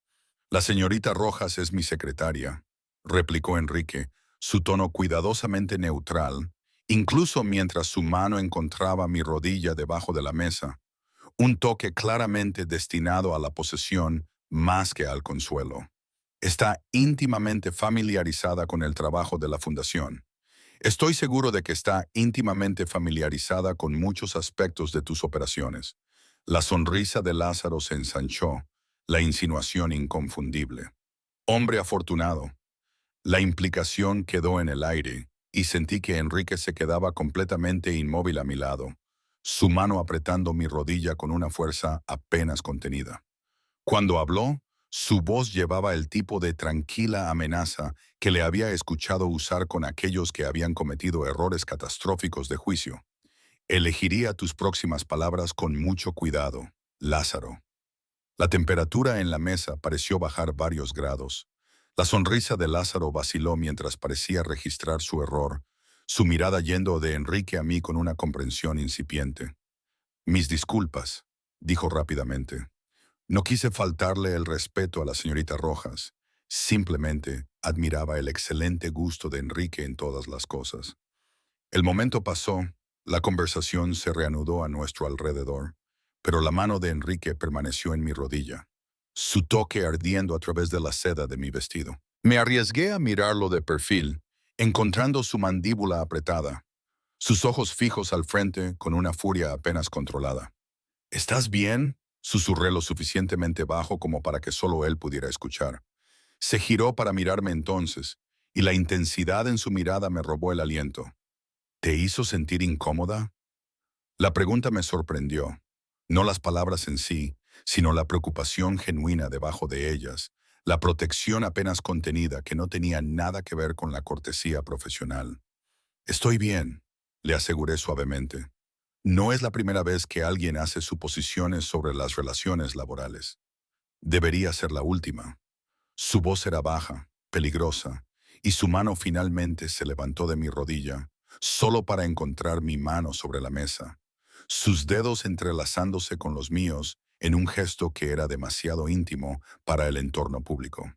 La señorita Rojas es mi secretaria, replicó Enrique, su tono cuidadosamente neutral, incluso mientras su mano encontraba mi rodilla debajo de la mesa, un toque claramente destinado a la posesión más que al consuelo. Está íntimamente familiarizada con el trabajo de la Fundación. Estoy seguro de que está íntimamente familiarizada con muchos aspectos de tus operaciones. La sonrisa de Lázaro se ensanchó, la insinuación inconfundible. Hombre afortunado. La implicación quedó en el aire y sentí que Enrique se quedaba completamente inmóvil a mi lado, su mano apretando mi rodilla con una fuerza apenas contenida. Cuando habló, su voz llevaba el tipo de tranquila amenaza que le había escuchado usar con aquellos que habían cometido errores catastróficos de juicio. Elegiría tus próximas palabras con mucho cuidado, Lázaro. La temperatura en la mesa pareció bajar varios grados. La sonrisa de Lázaro vaciló mientras parecía registrar su error, su mirada yendo de Enrique a mí con una comprensión incipiente. Mis disculpas, dijo rápidamente. No quise faltarle el respeto a la señorita Rojas. Simplemente admiraba el excelente gusto de Enrique en todas las cosas. El momento pasó, la conversación se reanudó a nuestro alrededor, pero la mano de Enrique permaneció en mi rodilla, su toque ardiendo a través de la seda de mi vestido. Me arriesgué a mirarlo de perfil, encontrando su mandíbula apretada, sus ojos fijos al frente con una furia apenas controlada. ¿Estás bien?, susurré lo suficientemente bajo como para que solo él pudiera escuchar. Se giró para mirarme entonces, y la intensidad en su mirada me robó el aliento. ¿Te hizo sentir incómoda? La pregunta me sorprendió. No las palabras en sí, sino la preocupación genuina debajo de ellas, la protección apenas contenida que no tenía nada que ver con la cortesía profesional. Estoy bien, le aseguré suavemente. No es la primera vez que alguien hace suposiciones sobre las relaciones laborales. Debería ser la última. Su voz era baja, peligrosa, y su mano finalmente se levantó de mi rodilla, solo para encontrar mi mano sobre la mesa, sus dedos entrelazándose con los míos en un gesto que era demasiado íntimo para el entorno público.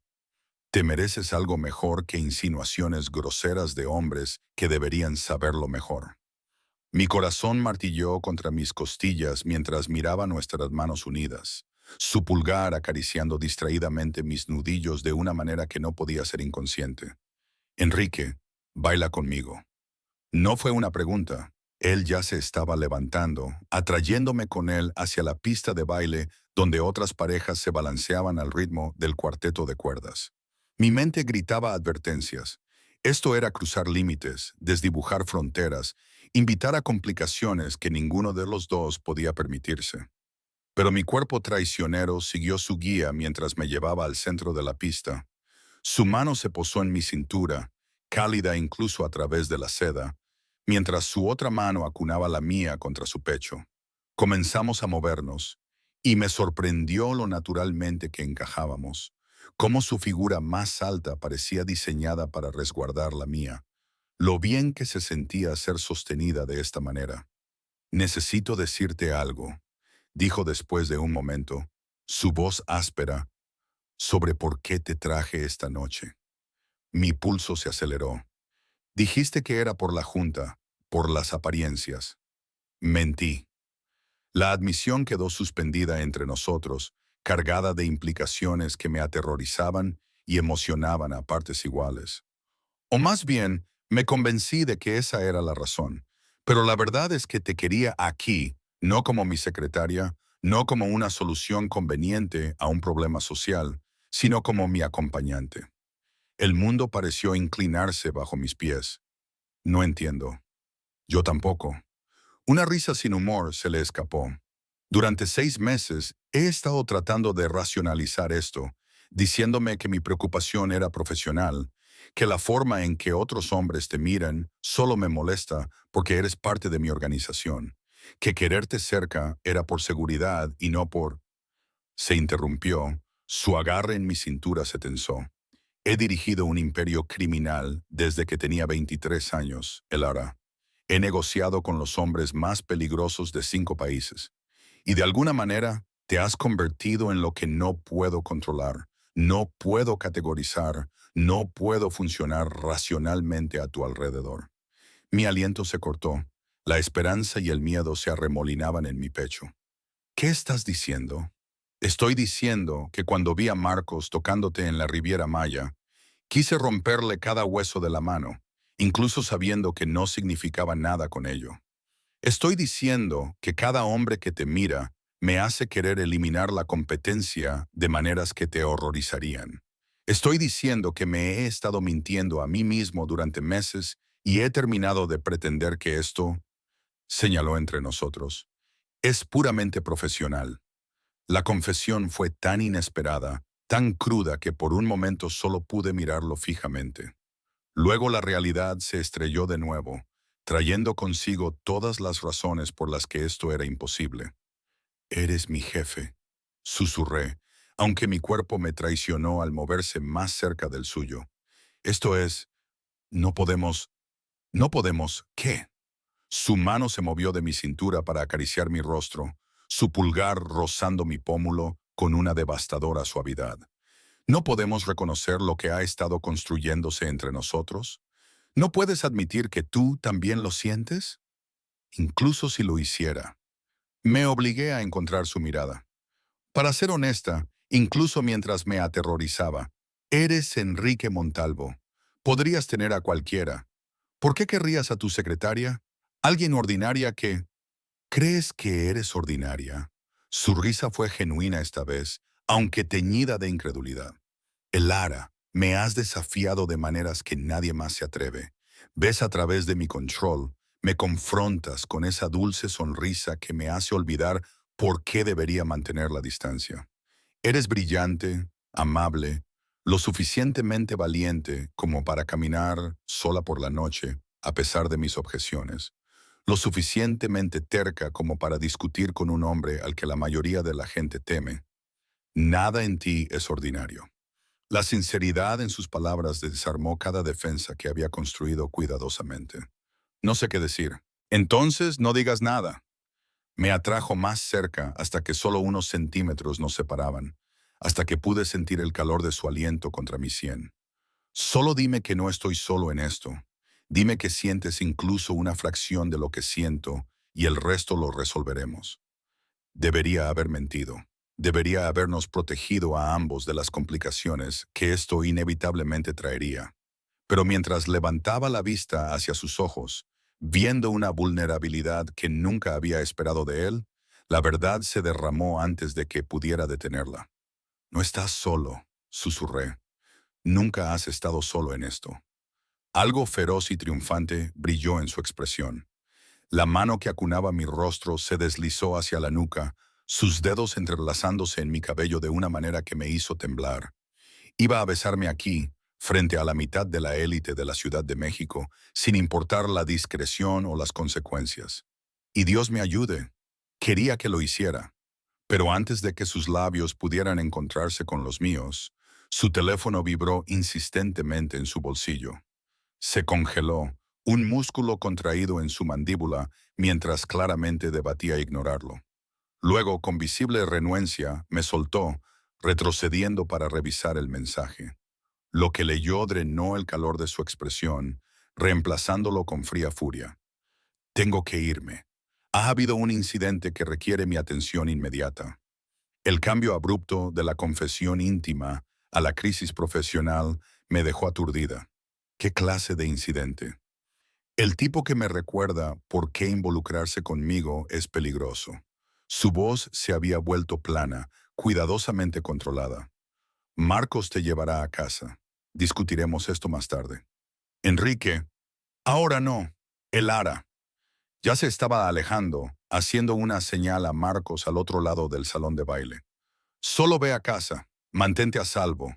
Te mereces algo mejor que insinuaciones groseras de hombres que deberían saberlo mejor. Mi corazón martilló contra mis costillas mientras miraba nuestras manos unidas, su pulgar acariciando distraídamente mis nudillos de una manera que no podía ser inconsciente. Enrique, baila conmigo. No fue una pregunta. Él ya se estaba levantando, atrayéndome con él hacia la pista de baile donde otras parejas se balanceaban al ritmo del cuarteto de cuerdas. Mi mente gritaba advertencias. Esto era cruzar límites, desdibujar fronteras, invitar a complicaciones que ninguno de los dos podía permitirse. Pero mi cuerpo traicionero siguió su guía mientras me llevaba al centro de la pista. Su mano se posó en mi cintura, cálida incluso a través de la seda, mientras su otra mano acunaba la mía contra su pecho. Comenzamos a movernos, y me sorprendió lo naturalmente que encajábamos, cómo su figura más alta parecía diseñada para resguardar la mía, lo bien que se sentía ser sostenida de esta manera. Necesito decirte algo, dijo después de un momento, su voz áspera, sobre por qué te traje esta noche. Mi pulso se aceleró. Dijiste que era por la junta, por las apariencias. Mentí. La admisión quedó suspendida entre nosotros, cargada de implicaciones que me aterrorizaban y emocionaban a partes iguales. O más bien, me convencí de que esa era la razón. Pero la verdad es que te quería aquí, no como mi secretaria, no como una solución conveniente a un problema social, sino como mi acompañante. El mundo pareció inclinarse bajo mis pies. No entiendo. Yo tampoco. Una risa sin humor se le escapó. Durante 6 meses he estado tratando de racionalizar esto, diciéndome que mi preocupación era profesional, que la forma en que otros hombres te miran solo me molesta porque eres parte de mi organización, que quererte cerca era por seguridad y no por... Se interrumpió, su agarre en mi cintura se tensó. He dirigido un imperio criminal desde que tenía 23 años, Elara. He negociado con los hombres más peligrosos de 5 países. Y de alguna manera te has convertido en lo que no puedo controlar, no puedo categorizar, no puedo funcionar racionalmente a tu alrededor. Mi aliento se cortó. La esperanza y el miedo se arremolinaban en mi pecho. ¿Qué estás diciendo? Estoy diciendo que cuando vi a Marcos tocándote en la Riviera Maya, quise romperle cada hueso de la mano, incluso sabiendo que no significaba nada con ello. Estoy diciendo que cada hombre que te mira me hace querer eliminar la competencia de maneras que te horrorizarían. Estoy diciendo que me he estado mintiendo a mí mismo durante meses y he terminado de pretender que esto, señaló entre nosotros, es puramente profesional. La confesión fue tan inesperada, tan cruda que por un momento solo pude mirarlo fijamente. Luego la realidad se estrelló de nuevo, trayendo consigo todas las razones por las que esto era imposible. Eres mi jefe, susurré, aunque mi cuerpo me traicionó al moverse más cerca del suyo. Esto es, no podemos, ¿qué? Su mano se movió de mi cintura para acariciar mi rostro, su pulgar rozando mi pómulo, con una devastadora suavidad. ¿No podemos reconocer lo que ha estado construyéndose entre nosotros? ¿No puedes admitir que tú también lo sientes? Incluso si lo hiciera. Me obligué a encontrar su mirada. Para ser honesta, incluso mientras me aterrorizaba, eres Enrique Montalvo. Podrías tener a cualquiera. ¿Por qué querrías a tu secretaria? Alguien ordinaria que... ¿Crees que eres ordinaria? Su risa fue genuina esta vez, aunque teñida de incredulidad. Elara, me has desafiado de maneras que nadie más se atreve. Ves a través de mi control, me confrontas con esa dulce sonrisa que me hace olvidar por qué debería mantener la distancia. Eres brillante, amable, lo suficientemente valiente como para caminar sola por la noche, a pesar de mis objeciones. Lo suficientemente terca como para discutir con un hombre al que la mayoría de la gente teme. Nada en ti es ordinario. La sinceridad en sus palabras desarmó cada defensa que había construido cuidadosamente. No sé qué decir. Entonces no digas nada. Me atrajo más cerca hasta que solo unos centímetros nos separaban, hasta que pude sentir el calor de su aliento contra mi sien. Solo dime que no estoy solo en esto. Dime que sientes incluso una fracción de lo que siento y el resto lo resolveremos. Debería haber mentido. Debería habernos protegido a ambos de las complicaciones que esto inevitablemente traería. Pero mientras levantaba la vista hacia sus ojos, viendo una vulnerabilidad que nunca había esperado de él, la verdad se derramó antes de que pudiera detenerla. No estás solo, susurré. Nunca has estado solo en esto. Algo feroz y triunfante brilló en su expresión. La mano que acunaba mi rostro se deslizó hacia la nuca, sus dedos entrelazándose en mi cabello de una manera que me hizo temblar. Iba a besarme aquí, frente a la mitad de la élite de la Ciudad de México, sin importar la discreción o las consecuencias. Y Dios me ayude. Quería que lo hiciera. Pero antes de que sus labios pudieran encontrarse con los míos, su teléfono vibró insistentemente en su bolsillo. Se congeló, un músculo contraído en su mandíbula, mientras claramente debatía ignorarlo. Luego, con visible renuencia, me soltó, retrocediendo para revisar el mensaje. Lo que leyó drenó el calor de su expresión, reemplazándolo con fría furia. Tengo que irme. Ha habido un incidente que requiere mi atención inmediata. El cambio abrupto de la confesión íntima a la crisis profesional me dejó aturdida. ¿Qué clase de incidente? El tipo que me recuerda por qué involucrarse conmigo es peligroso. Su voz se había vuelto plana, cuidadosamente controlada. Marcos te llevará a casa. Discutiremos esto más tarde. Enrique, ahora no. Elara. Ya se estaba alejando, haciendo una señal a Marcos al otro lado del salón de baile. Solo ve a casa, mantente a salvo.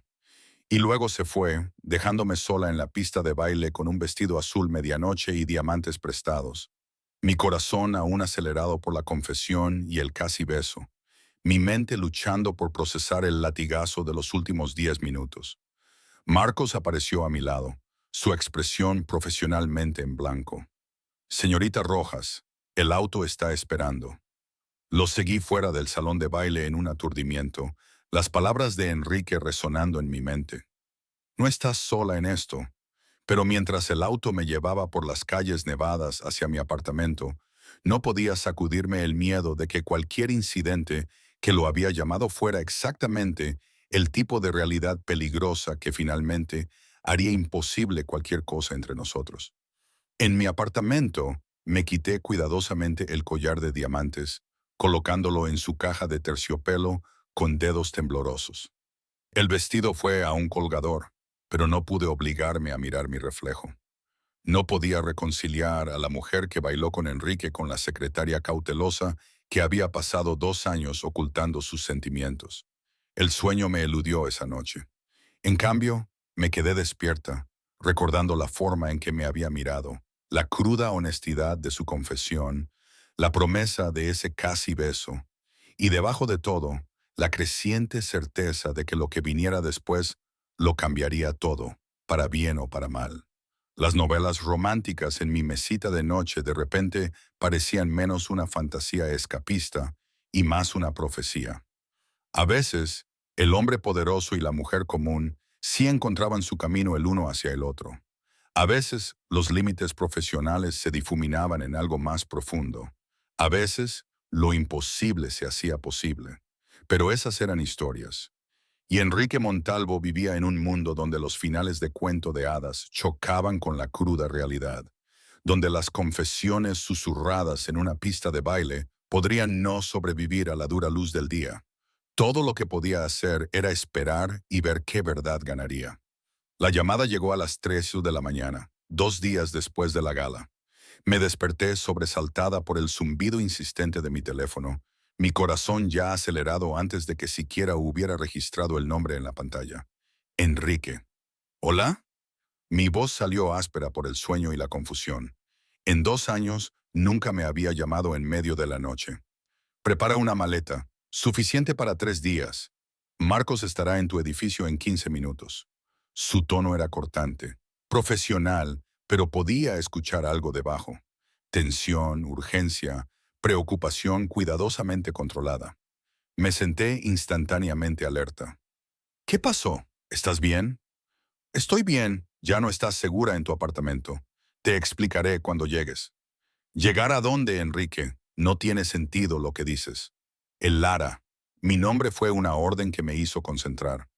Y luego se fue, dejándome sola en la pista de baile con un vestido azul medianoche y diamantes prestados. Mi corazón aún acelerado por la confesión y el casi beso. Mi mente luchando por procesar el latigazo de los últimos 10 minutos. Marcos apareció a mi lado, su expresión profesionalmente en blanco. Señorita Rojas, el auto está esperando. Lo seguí fuera del salón de baile en un aturdimiento, las palabras de Enrique resonando en mi mente. No estás sola en esto. Pero mientras el auto me llevaba por las calles nevadas hacia mi apartamento, no podía sacudirme el miedo de que cualquier incidente que lo había llamado fuera exactamente el tipo de realidad peligrosa que finalmente haría imposible cualquier cosa entre nosotros. En mi apartamento, me quité cuidadosamente el collar de diamantes, colocándolo en su caja de terciopelo con dedos temblorosos. El vestido fue a un colgador, pero no pude obligarme a mirar mi reflejo. No podía reconciliar a la mujer que bailó con Enrique con la secretaria cautelosa que había pasado 2 años ocultando sus sentimientos. El sueño me eludió esa noche. En cambio, me quedé despierta, recordando la forma en que me había mirado, la cruda honestidad de su confesión, la promesa de ese casi beso, y debajo de todo, la creciente certeza de que lo que viniera después lo cambiaría todo, para bien o para mal. Las novelas románticas en mi mesita de noche de repente parecían menos una fantasía escapista y más una profecía. A veces, el hombre poderoso y la mujer común sí encontraban su camino el uno hacia el otro. A veces, los límites profesionales se difuminaban en algo más profundo. A veces, lo imposible se hacía posible. Pero esas eran historias. Y Enrique Montalvo vivía en un mundo donde los finales de cuento de hadas chocaban con la cruda realidad, donde las confesiones susurradas en una pista de baile podrían no sobrevivir a la dura luz del día. Todo lo que podía hacer era esperar y ver qué verdad ganaría. La llamada llegó a las 3 de la mañana, 2 días después de la gala. Me desperté sobresaltada por el zumbido insistente de mi teléfono, mi corazón ya acelerado antes de que siquiera hubiera registrado el nombre en la pantalla. Enrique. ¿Hola? Mi voz salió áspera por el sueño y la confusión. En 2 años, nunca me había llamado en medio de la noche. Prepara una maleta, suficiente para 3 días. Marcos estará en tu edificio en 15 minutos. Su tono era cortante, profesional, pero podía escuchar algo debajo. Tensión, urgencia, preocupación cuidadosamente controlada. Me senté instantáneamente alerta. ¿Qué pasó? ¿Estás bien? Estoy bien, ya no estás segura en tu apartamento. Te explicaré cuando llegues. ¿Llegar a dónde, Enrique? No tiene sentido lo que dices. El Lara. Mi nombre fue una orden que me hizo concentrar.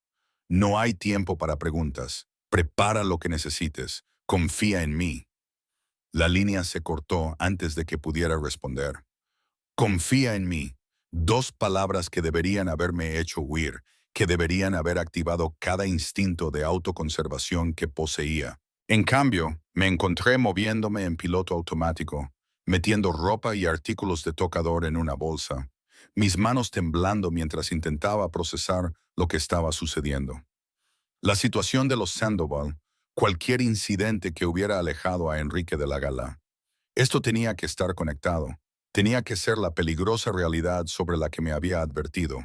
No hay tiempo para preguntas. Prepara lo que necesites. Confía en mí. La línea se cortó antes de que pudiera responder. Confía en mí. 2 palabras que deberían haberme hecho huir, que deberían haber activado cada instinto de autoconservación que poseía. En cambio, me encontré moviéndome en piloto automático, metiendo ropa y artículos de tocador en una bolsa, mis manos temblando mientras intentaba procesar lo que estaba sucediendo. La situación de los Sandoval, cualquier incidente que hubiera alejado a Enrique de la gala. Esto tenía que estar conectado. Tenía que ser la peligrosa realidad sobre la que me había advertido,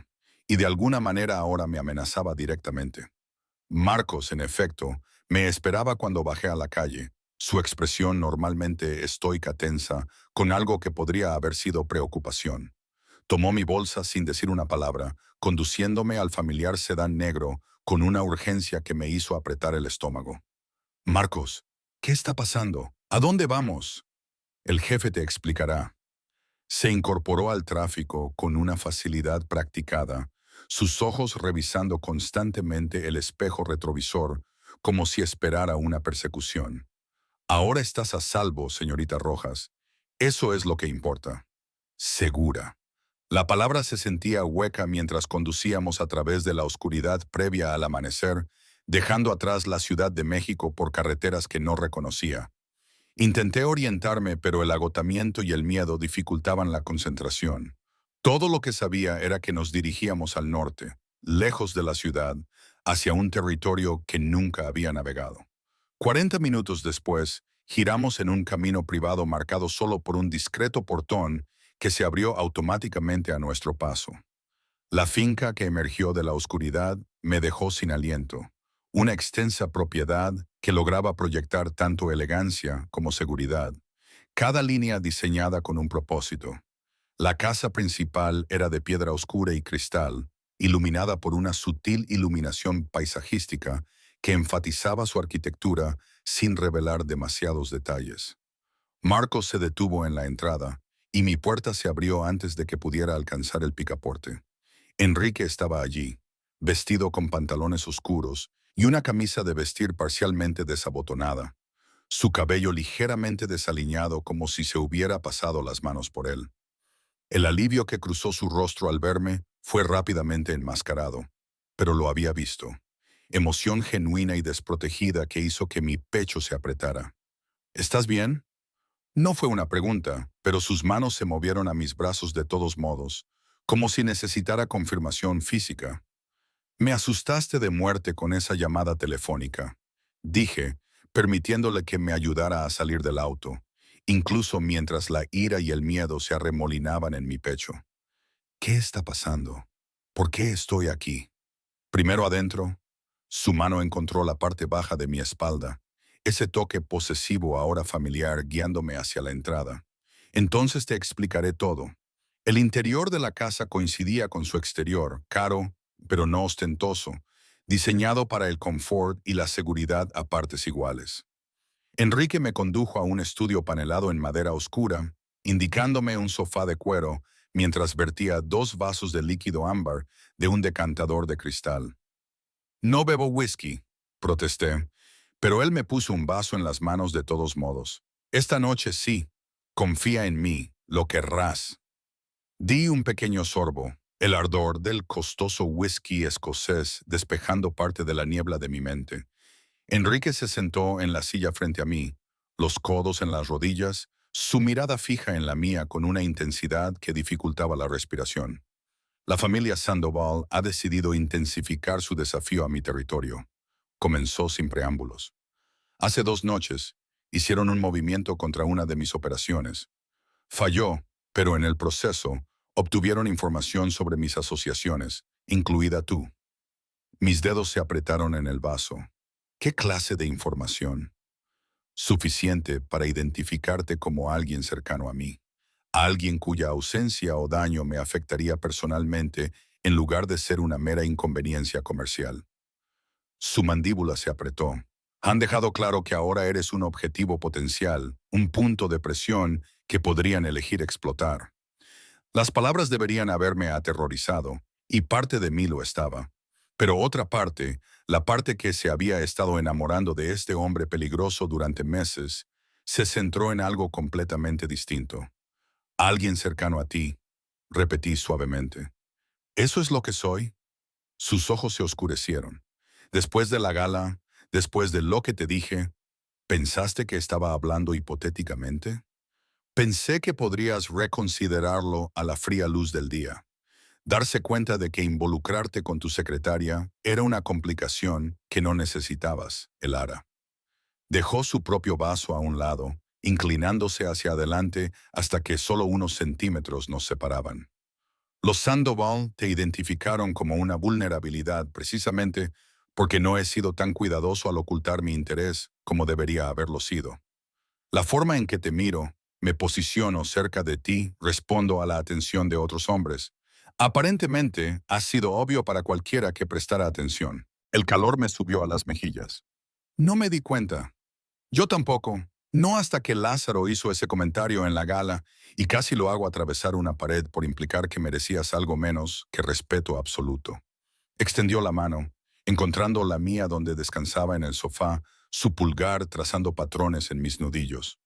y de alguna manera ahora me amenazaba directamente. Marcos, en efecto, me esperaba cuando bajé a la calle, su expresión normalmente estoica tensa, con algo que podría haber sido preocupación. Tomó mi bolsa sin decir una palabra, conduciéndome al familiar sedán negro con una urgencia que me hizo apretar el estómago. Marcos, ¿qué está pasando? ¿A dónde vamos? El jefe te explicará. Se incorporó al tráfico con una facilidad practicada, sus ojos revisando constantemente el espejo retrovisor como si esperara una persecución. Ahora estás a salvo, señorita Rojas. Eso es lo que importa. Segura. La palabra se sentía hueca mientras conducíamos a través de la oscuridad previa al amanecer, dejando atrás la Ciudad de México por carreteras que no reconocía. Intenté orientarme, pero el agotamiento y el miedo dificultaban la concentración. Todo lo que sabía era que nos dirigíamos al norte, lejos de la ciudad, hacia un territorio que nunca había navegado. 40 minutos después, giramos en un camino privado marcado solo por un discreto portón que se abrió automáticamente a nuestro paso. La finca que emergió de la oscuridad me dejó sin aliento. Una extensa propiedad que lograba proyectar tanto elegancia como seguridad. Cada línea diseñada con un propósito. La casa principal era de piedra oscura y cristal, iluminada por una sutil iluminación paisajística que enfatizaba su arquitectura sin revelar demasiados detalles. Marcos se detuvo en la entrada, y mi puerta se abrió antes de que pudiera alcanzar el picaporte. Enrique estaba allí, vestido con pantalones oscuros y una camisa de vestir parcialmente desabotonada, su cabello ligeramente desaliñado como si se hubiera pasado las manos por él. El alivio que cruzó su rostro al verme fue rápidamente enmascarado, pero lo había visto. Emoción genuina y desprotegida que hizo que mi pecho se apretara. ¿Estás bien? No fue una pregunta, pero sus manos se movieron a mis brazos de todos modos, como si necesitara confirmación física. Me asustaste de muerte con esa llamada telefónica, dije, permitiéndole que me ayudara a salir del auto, incluso mientras la ira y el miedo se arremolinaban en mi pecho. ¿Qué está pasando? ¿Por qué estoy aquí? Primero adentro, su mano encontró la parte baja de mi espalda, ese toque posesivo ahora familiar guiándome hacia la entrada. Entonces te explicaré todo. El interior de la casa coincidía con su exterior, caro, pero no ostentoso, diseñado para el confort y la seguridad a partes iguales. Enrique me condujo a un estudio panelado en madera oscura, indicándome un sofá de cuero mientras vertía 2 vasos de líquido ámbar de un decantador de cristal. No bebo whisky, protesté, pero él me puso un vaso en las manos de todos modos. Esta noche sí, confía en mí, lo querrás. Di un pequeño sorbo, el ardor del costoso whisky escocés despejando parte de la niebla de mi mente. Enrique se sentó en la silla frente a mí, los codos en las rodillas, su mirada fija en la mía con una intensidad que dificultaba la respiración. La familia Sandoval ha decidido intensificar su desafío a mi territorio. Comenzó sin preámbulos. Hace 2 noches, hicieron un movimiento contra una de mis operaciones. Falló, pero en el proceso, obtuvieron información sobre mis asociaciones, incluida tú. Mis dedos se apretaron en el vaso. ¿Qué clase de información? Suficiente para identificarte como alguien cercano a mí. Alguien cuya ausencia o daño me afectaría personalmente en lugar de ser una mera inconveniencia comercial. Su mandíbula se apretó. Han dejado claro que ahora eres un objetivo potencial, un punto de presión que podrían elegir explotar. Las palabras deberían haberme aterrorizado, y parte de mí lo estaba. Pero otra parte, la parte que se había estado enamorando de este hombre peligroso durante meses, se centró en algo completamente distinto. Alguien cercano a ti, repetí suavemente. ¿Eso es lo que soy? Sus ojos se oscurecieron. Después de la gala, después de lo que te dije, ¿pensaste que estaba hablando hipotéticamente? Pensé que podrías reconsiderarlo a la fría luz del día. Darse cuenta de que involucrarte con tu secretaria era una complicación que no necesitabas, Elara. Dejó su propio vaso a un lado, inclinándose hacia adelante hasta que solo unos centímetros nos separaban. Los Sandoval te identificaron como una vulnerabilidad precisamente porque no he sido tan cuidadoso al ocultar mi interés como debería haberlo sido. La forma en que te miro, me posiciono cerca de ti, respondo a la atención de otros hombres. Aparentemente, ha sido obvio para cualquiera que prestara atención. El calor me subió a las mejillas. No me di cuenta. Yo tampoco. No hasta que Lázaro hizo ese comentario en la gala y casi lo hago atravesar una pared por implicar que merecías algo menos que respeto absoluto. Extendió la mano, encontrando la mía donde descansaba en el sofá, su pulgar trazando patrones en mis nudillos.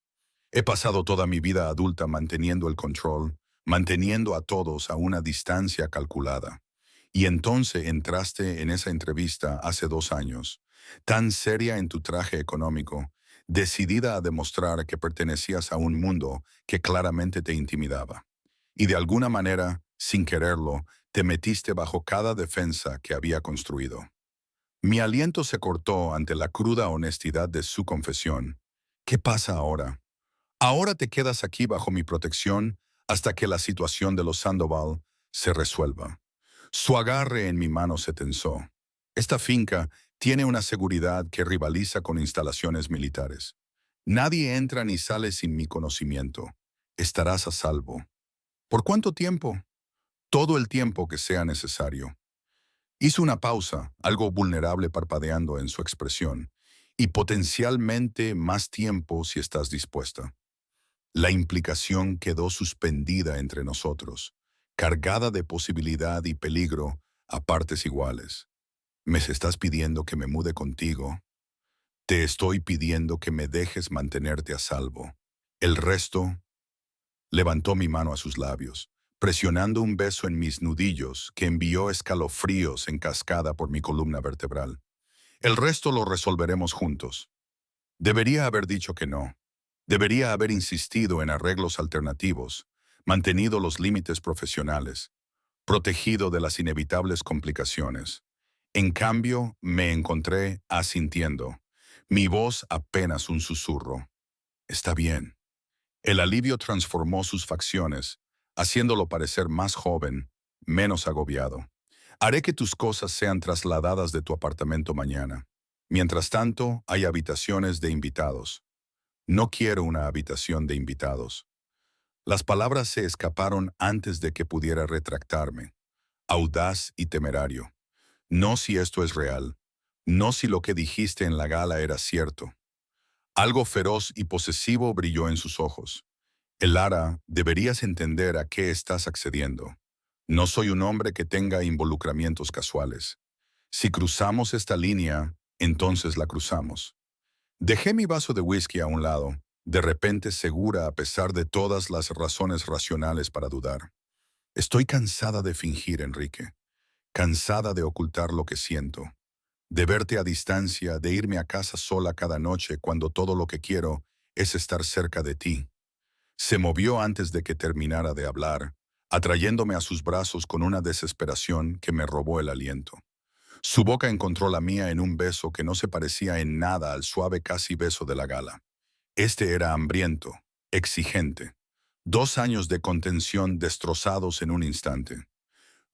He pasado toda mi vida adulta manteniendo el control, manteniendo a todos a una distancia calculada. Y entonces entraste en esa entrevista hace 2 años, tan seria en tu traje económico, decidida a demostrar que pertenecías a un mundo que claramente te intimidaba. Y de alguna manera, sin quererlo, te metiste bajo cada defensa que había construido. Mi aliento se cortó ante la cruda honestidad de su confesión. ¿Qué pasa ahora? Ahora te quedas aquí bajo mi protección hasta que la situación de los Sandoval se resuelva. Su agarre en mi mano se tensó. Esta finca tiene una seguridad que rivaliza con instalaciones militares. Nadie entra ni sale sin mi conocimiento. Estarás a salvo. ¿Por cuánto tiempo? Todo el tiempo que sea necesario. Hizo una pausa, algo vulnerable parpadeando en su expresión, y potencialmente más tiempo si estás dispuesta. La implicación quedó suspendida entre nosotros, cargada de posibilidad y peligro a partes iguales. ¿Me estás pidiendo que me mude contigo? Te estoy pidiendo que me dejes mantenerte a salvo. El resto, levantó mi mano a sus labios, presionando un beso en mis nudillos que envió escalofríos en cascada por mi columna vertebral. El resto lo resolveremos juntos. Debería haber dicho que no. Debería haber insistido en arreglos alternativos, mantenido los límites profesionales, protegido de las inevitables complicaciones. En cambio, me encontré asintiendo, mi voz apenas un susurro. Está bien. El alivio transformó sus facciones, haciéndolo parecer más joven, menos agobiado. Haré que tus cosas sean trasladadas de tu apartamento mañana. Mientras tanto, hay habitaciones de invitados. No quiero una habitación de invitados. Las palabras se escaparon antes de que pudiera retractarme. Audaz y temerario. No si esto es real. No si lo que dijiste en la gala era cierto. Algo feroz y posesivo brilló en sus ojos. Elara, deberías entender a qué estás accediendo. No soy un hombre que tenga involucramientos casuales. Si cruzamos esta línea, entonces la cruzamos. Dejé mi vaso de whisky a un lado, de repente segura a pesar de todas las razones racionales para dudar. Estoy cansada de fingir, Enrique. Cansada de ocultar lo que siento. De verte a distancia, de irme a casa sola cada noche cuando todo lo que quiero es estar cerca de ti. Se movió antes de que terminara de hablar, atrayéndome a sus brazos con una desesperación que me robó el aliento. Su boca encontró la mía en un beso que no se parecía en nada al suave casi beso de la gala. Este era hambriento, exigente. 2 años de contención destrozados en un instante.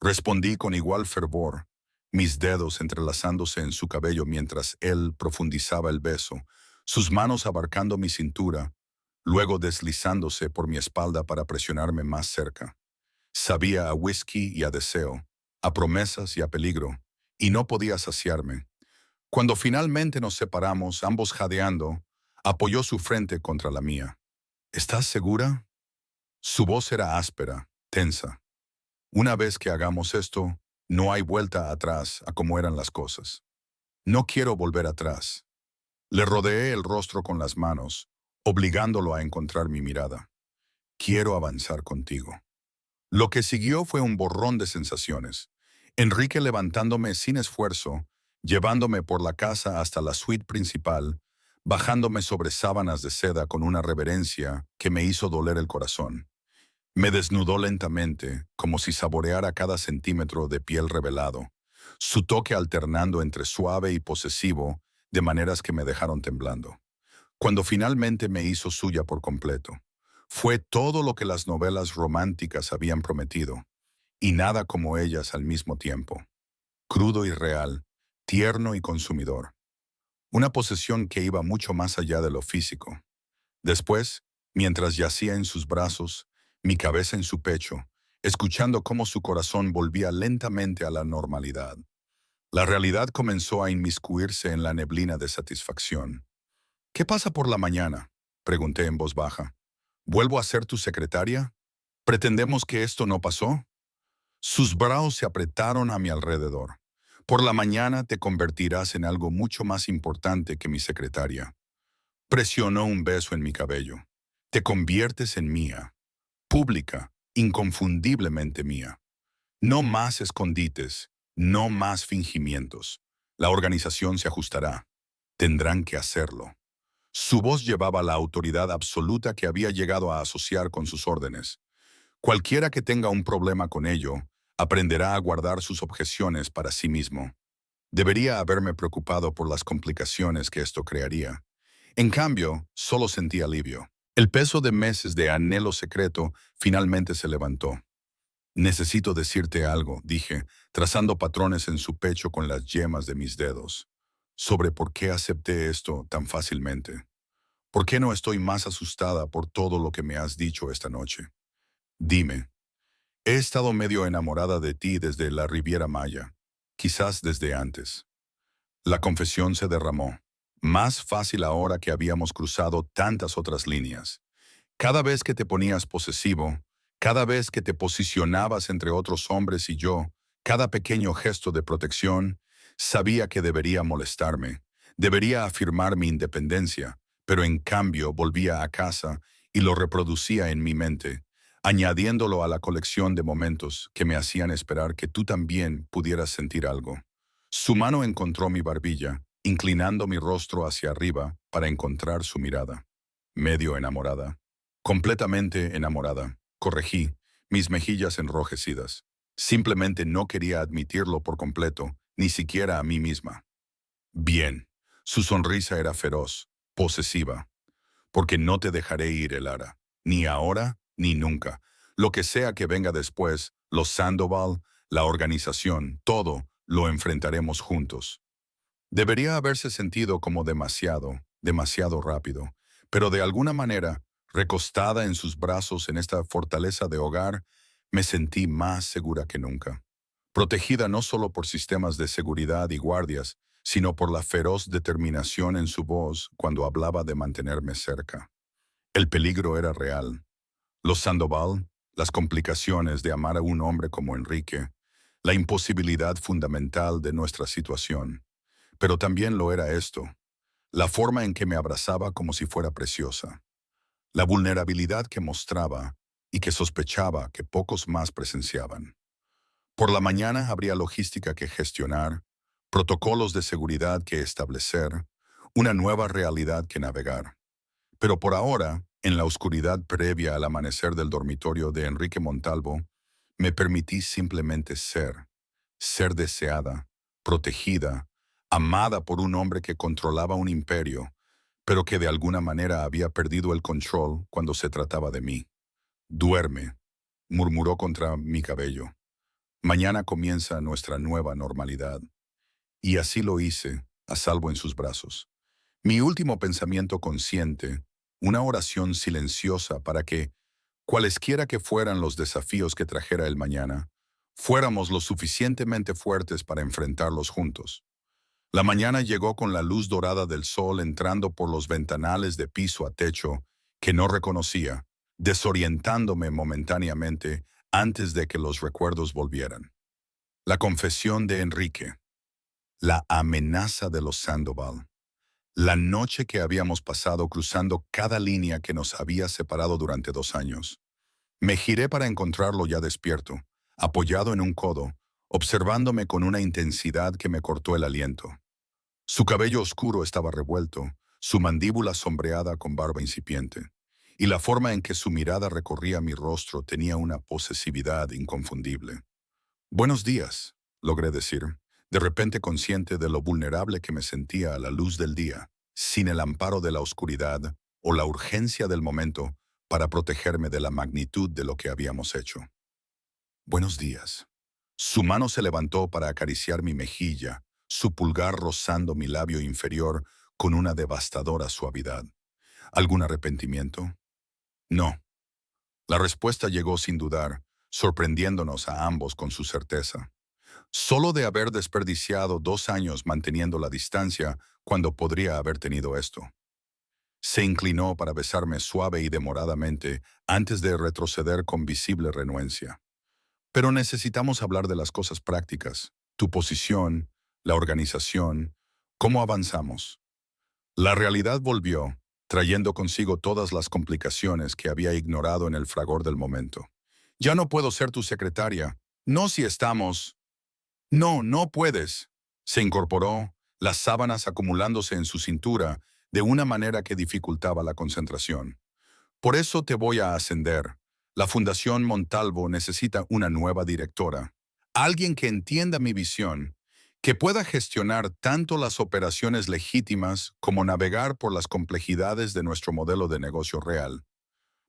Respondí con igual fervor, mis dedos entrelazándose en su cabello mientras él profundizaba el beso, sus manos abarcando mi cintura, luego deslizándose por mi espalda para presionarme más cerca. Sabía a whisky y a deseo, a promesas y a peligro, y no podía saciarme. Cuando finalmente nos separamos, ambos jadeando, apoyó su frente contra la mía. ¿Estás segura? Su voz era áspera, tensa. Una vez que hagamos esto, no hay vuelta atrás a cómo eran las cosas. No quiero volver atrás. Le rodeé el rostro con las manos, obligándolo a encontrar mi mirada. Quiero avanzar contigo. Lo que siguió fue un borrón de sensaciones. Enrique levantándome sin esfuerzo, llevándome por la casa hasta la suite principal, bajándome sobre sábanas de seda con una reverencia que me hizo doler el corazón. Me desnudó lentamente, como si saboreara cada centímetro de piel revelado, su toque alternando entre suave y posesivo, de maneras que me dejaron temblando. Cuando finalmente me hizo suya por completo, fue todo lo que las novelas románticas habían prometido, y nada como ellas al mismo tiempo. Crudo y real, tierno y consumidor. Una posesión que iba mucho más allá de lo físico. Después, mientras yacía en sus brazos, mi cabeza en su pecho, escuchando cómo su corazón volvía lentamente a la normalidad, la realidad comenzó a inmiscuirse en la neblina de satisfacción. ¿Qué pasa por la mañana?, pregunté en voz baja. ¿Vuelvo a ser tu secretaria? ¿Pretendemos que esto no pasó? Sus brazos se apretaron a mi alrededor. Por la mañana te convertirás en algo mucho más importante que mi secretaria. Presionó un beso en mi cabello. Te conviertes en mía, pública, inconfundiblemente mía. No más escondites, no más fingimientos. La organización se ajustará. Tendrán que hacerlo. Su voz llevaba la autoridad absoluta que había llegado a asociar con sus órdenes. Cualquiera que tenga un problema con ello, aprenderá a guardar sus objeciones para sí mismo. Debería haberme preocupado por las complicaciones que esto crearía. En cambio, solo sentí alivio. El peso de meses de anhelo secreto finalmente se levantó. Necesito decirte algo, dije, trazando patrones en su pecho con las yemas de mis dedos, sobre por qué acepté esto tan fácilmente. ¿Por qué no estoy más asustada por todo lo que me has dicho esta noche? Dime, he estado medio enamorada de ti desde la Riviera Maya, quizás desde antes. La confesión se derramó. Más fácil ahora que habíamos cruzado tantas otras líneas. Cada vez que te ponías posesivo, cada vez que te posicionabas entre otros hombres y yo, cada pequeño gesto de protección, sabía que debería molestarme, debería afirmar mi independencia, pero en cambio volvía a casa y lo reproducía en mi mente, añadiéndolo a la colección de momentos que me hacían esperar que tú también pudieras sentir algo. Su mano encontró mi barbilla, inclinando mi rostro hacia arriba para encontrar su mirada. Medio enamorada. Completamente enamorada. Corregí, mis mejillas enrojecidas. Simplemente no quería admitirlo por completo, ni siquiera a mí misma. Bien. Su sonrisa era feroz, posesiva. Porque no te dejaré ir, Elara. Ni ahora, ni nunca. Lo que sea que venga después, los Sandoval, la organización, todo, lo enfrentaremos juntos. Debería haberse sentido como demasiado, demasiado rápido, pero de alguna manera Recostada en sus brazos en esta fortaleza de hogar, me sentí más segura que nunca. Protegida no solo por sistemas de seguridad y guardias, sino por la feroz determinación en su voz cuando hablaba de mantenerme cerca. El peligro era real. Los Sandoval, las complicaciones de amar a un hombre como Enrique, la imposibilidad fundamental de nuestra situación. Pero también lo era esto, la forma en que me abrazaba como si fuera preciosa, la vulnerabilidad que mostraba y que sospechaba que pocos más presenciaban. Por la mañana habría logística que gestionar, protocolos de seguridad que establecer, una nueva realidad que navegar. Pero por ahora, en la oscuridad previa al amanecer del dormitorio de Enrique Montalvo, me permití simplemente ser deseada, protegida, amada por un hombre que controlaba un imperio, pero que de alguna manera había perdido el control cuando se trataba de mí. Duerme, murmuró contra mi cabello. Mañana comienza nuestra nueva normalidad. Y así lo hice, a salvo en sus brazos. Mi último pensamiento consciente, una oración silenciosa para que, cualesquiera que fueran los desafíos que trajera el mañana, fuéramos lo suficientemente fuertes para enfrentarlos juntos. La mañana llegó con la luz dorada del sol entrando por los ventanales de piso a techo que no reconocía, desorientándome momentáneamente antes de que los recuerdos volvieran. La confesión de Enrique, la amenaza de los Sandoval, la noche que habíamos pasado cruzando cada línea que nos había separado durante 2 años. Me giré para encontrarlo ya despierto, apoyado en un codo, observándome con una intensidad que me cortó el aliento. Su cabello oscuro estaba revuelto, su mandíbula sombreada con barba incipiente, y la forma en que su mirada recorría mi rostro tenía una posesividad inconfundible. «Buenos días», logré decir, de repente consciente de lo vulnerable que me sentía a la luz del día, sin el amparo de la oscuridad o la urgencia del momento para protegerme de la magnitud de lo que habíamos hecho. «Buenos días». Su mano se levantó para acariciar mi mejilla, su pulgar rozando mi labio inferior con una devastadora suavidad. ¿Algún arrepentimiento? No. La respuesta llegó sin dudar, sorprendiéndonos a ambos con su certeza. Solo de haber desperdiciado 2 años manteniendo la distancia cuando podría haber tenido esto. Se inclinó para besarme suave y demoradamente antes de retroceder con visible renuencia. Pero necesitamos hablar de las cosas prácticas, tu posición, la organización, cómo avanzamos. La realidad volvió, trayendo consigo todas las complicaciones que había ignorado en el fragor del momento. Ya no puedo ser tu secretaria. No si estamos. No, no puedes. Se incorporó, las sábanas acumulándose en su cintura de una manera que dificultaba la concentración. Por eso te voy a ascender. La Fundación Montalvo necesita una nueva directora. Alguien que entienda mi visión, que pueda gestionar tanto las operaciones legítimas como navegar por las complejidades de nuestro modelo de negocio real.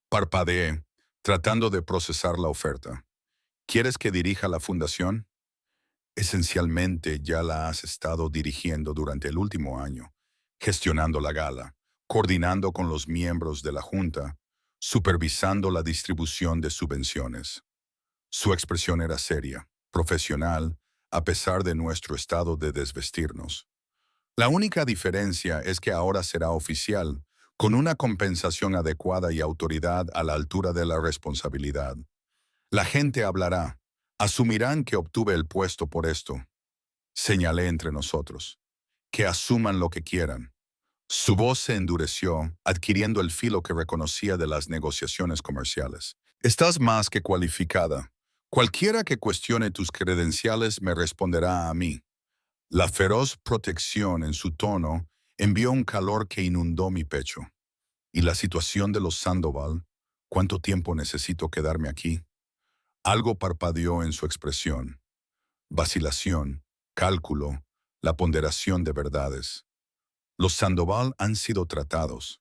Parpadeé, tratando de procesar la oferta. ¿Quieres que dirija la fundación? Esencialmente ya la has estado dirigiendo durante el último año, gestionando la gala, coordinando con los miembros de la Junta, supervisando la distribución de subvenciones. Su expresión era seria, profesional, a pesar de nuestro estado de desvestirnos. La única diferencia es que ahora será oficial, con una compensación adecuada y autoridad a la altura de la responsabilidad. La gente hablará, asumirán que obtuve el puesto por esto. Señalé entre nosotros. Que asuman lo que quieran. Su voz se endureció, adquiriendo el filo que reconocía de las negociaciones comerciales. Estás más que cualificada. Cualquiera que cuestione tus credenciales me responderá a mí. La feroz protección en su tono envió un calor que inundó mi pecho. ¿Y la situación de los Sandoval? ¿Cuánto tiempo necesito quedarme aquí? Algo parpadeó en su expresión. Vacilación, cálculo, la ponderación de verdades. Los Sandoval han sido tratados.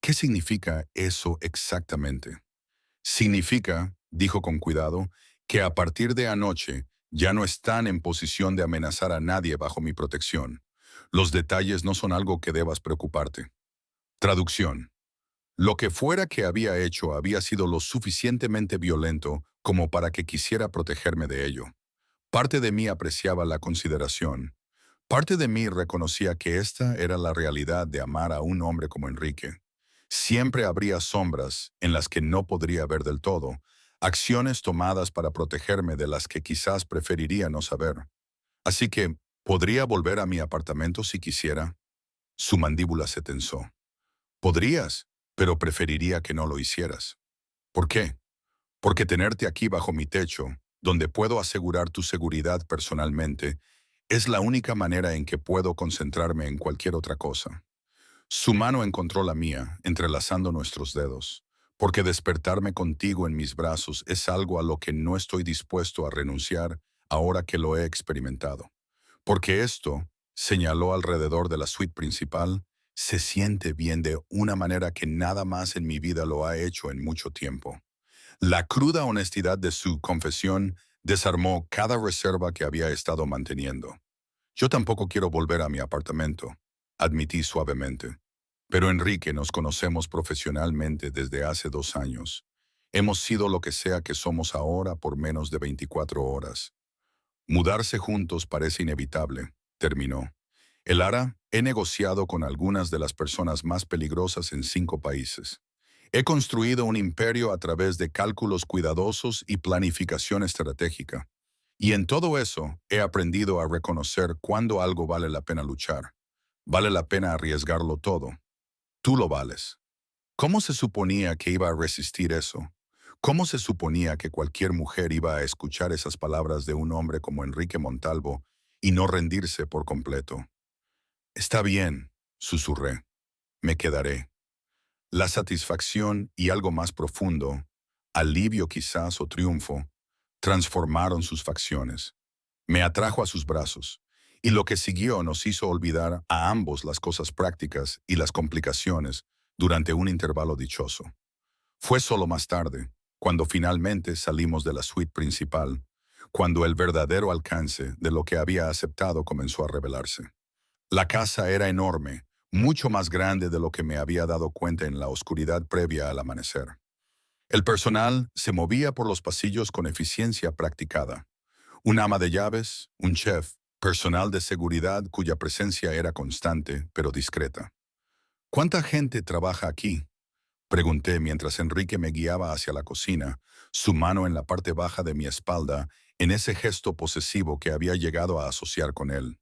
¿Qué significa eso exactamente? Significa, dijo con cuidado, que a partir de anoche ya no están en posición de amenazar a nadie bajo mi protección. Los detalles no son algo que debas preocuparte. Traducción. Lo que fuera que había hecho había sido lo suficientemente violento como para que quisiera protegerme de ello. Parte de mí apreciaba la consideración. Parte de mí reconocía que esta era la realidad de amar a un hombre como Enrique. Siempre habría sombras en las que no podría ver del todo, acciones tomadas para protegerme de las que quizás preferiría no saber. Así que, ¿podría volver a mi apartamento si quisiera? Su mandíbula se tensó. Podrías, pero preferiría que no lo hicieras. ¿Por qué? Porque tenerte aquí bajo mi techo, donde puedo asegurar tu seguridad personalmente, es la única manera en que puedo concentrarme en cualquier otra cosa. Su mano encontró la mía, entrelazando nuestros dedos, porque despertarme contigo en mis brazos es algo a lo que no estoy dispuesto a renunciar ahora que lo he experimentado. Porque esto, señaló alrededor de la suite principal, se siente bien de una manera que nada más en mi vida lo ha hecho en mucho tiempo. La cruda honestidad de su confesión desarmó cada reserva que había estado manteniendo. Yo tampoco quiero volver a mi apartamento, admití suavemente. Pero Enrique, nos conocemos profesionalmente desde hace 2 años. Hemos sido lo que sea que somos ahora por menos de 24 horas. Mudarse juntos parece inevitable, terminó. Elara, he negociado con algunas de las personas más peligrosas en 5 países. He construido un imperio a través de cálculos cuidadosos y planificación estratégica. Y en todo eso he aprendido a reconocer cuándo algo vale la pena luchar. Vale la pena arriesgarlo todo. Tú lo vales. ¿Cómo se suponía que iba a resistir eso? ¿Cómo se suponía que cualquier mujer iba a escuchar esas palabras de un hombre como Enrique Montalvo y no rendirse por completo? Está bien, susurré. Me quedaré. La satisfacción y algo más profundo, alivio quizás o triunfo, transformaron sus facciones. Me atrajo a sus brazos, y lo que siguió nos hizo olvidar a ambos las cosas prácticas y las complicaciones durante un intervalo dichoso. Fue solo más tarde, cuando finalmente salimos de la suite principal, cuando el verdadero alcance de lo que había aceptado comenzó a revelarse. La casa era enorme, mucho más grande de lo que me había dado cuenta en la oscuridad previa al amanecer. El personal se movía por los pasillos con eficiencia practicada. Un ama de llaves, un chef, personal de seguridad cuya presencia era constante pero discreta. ¿Cuánta gente trabaja aquí?, pregunté mientras Enrique me guiaba hacia la cocina, su mano en la parte baja de mi espalda, en ese gesto posesivo que había llegado a asociar con él.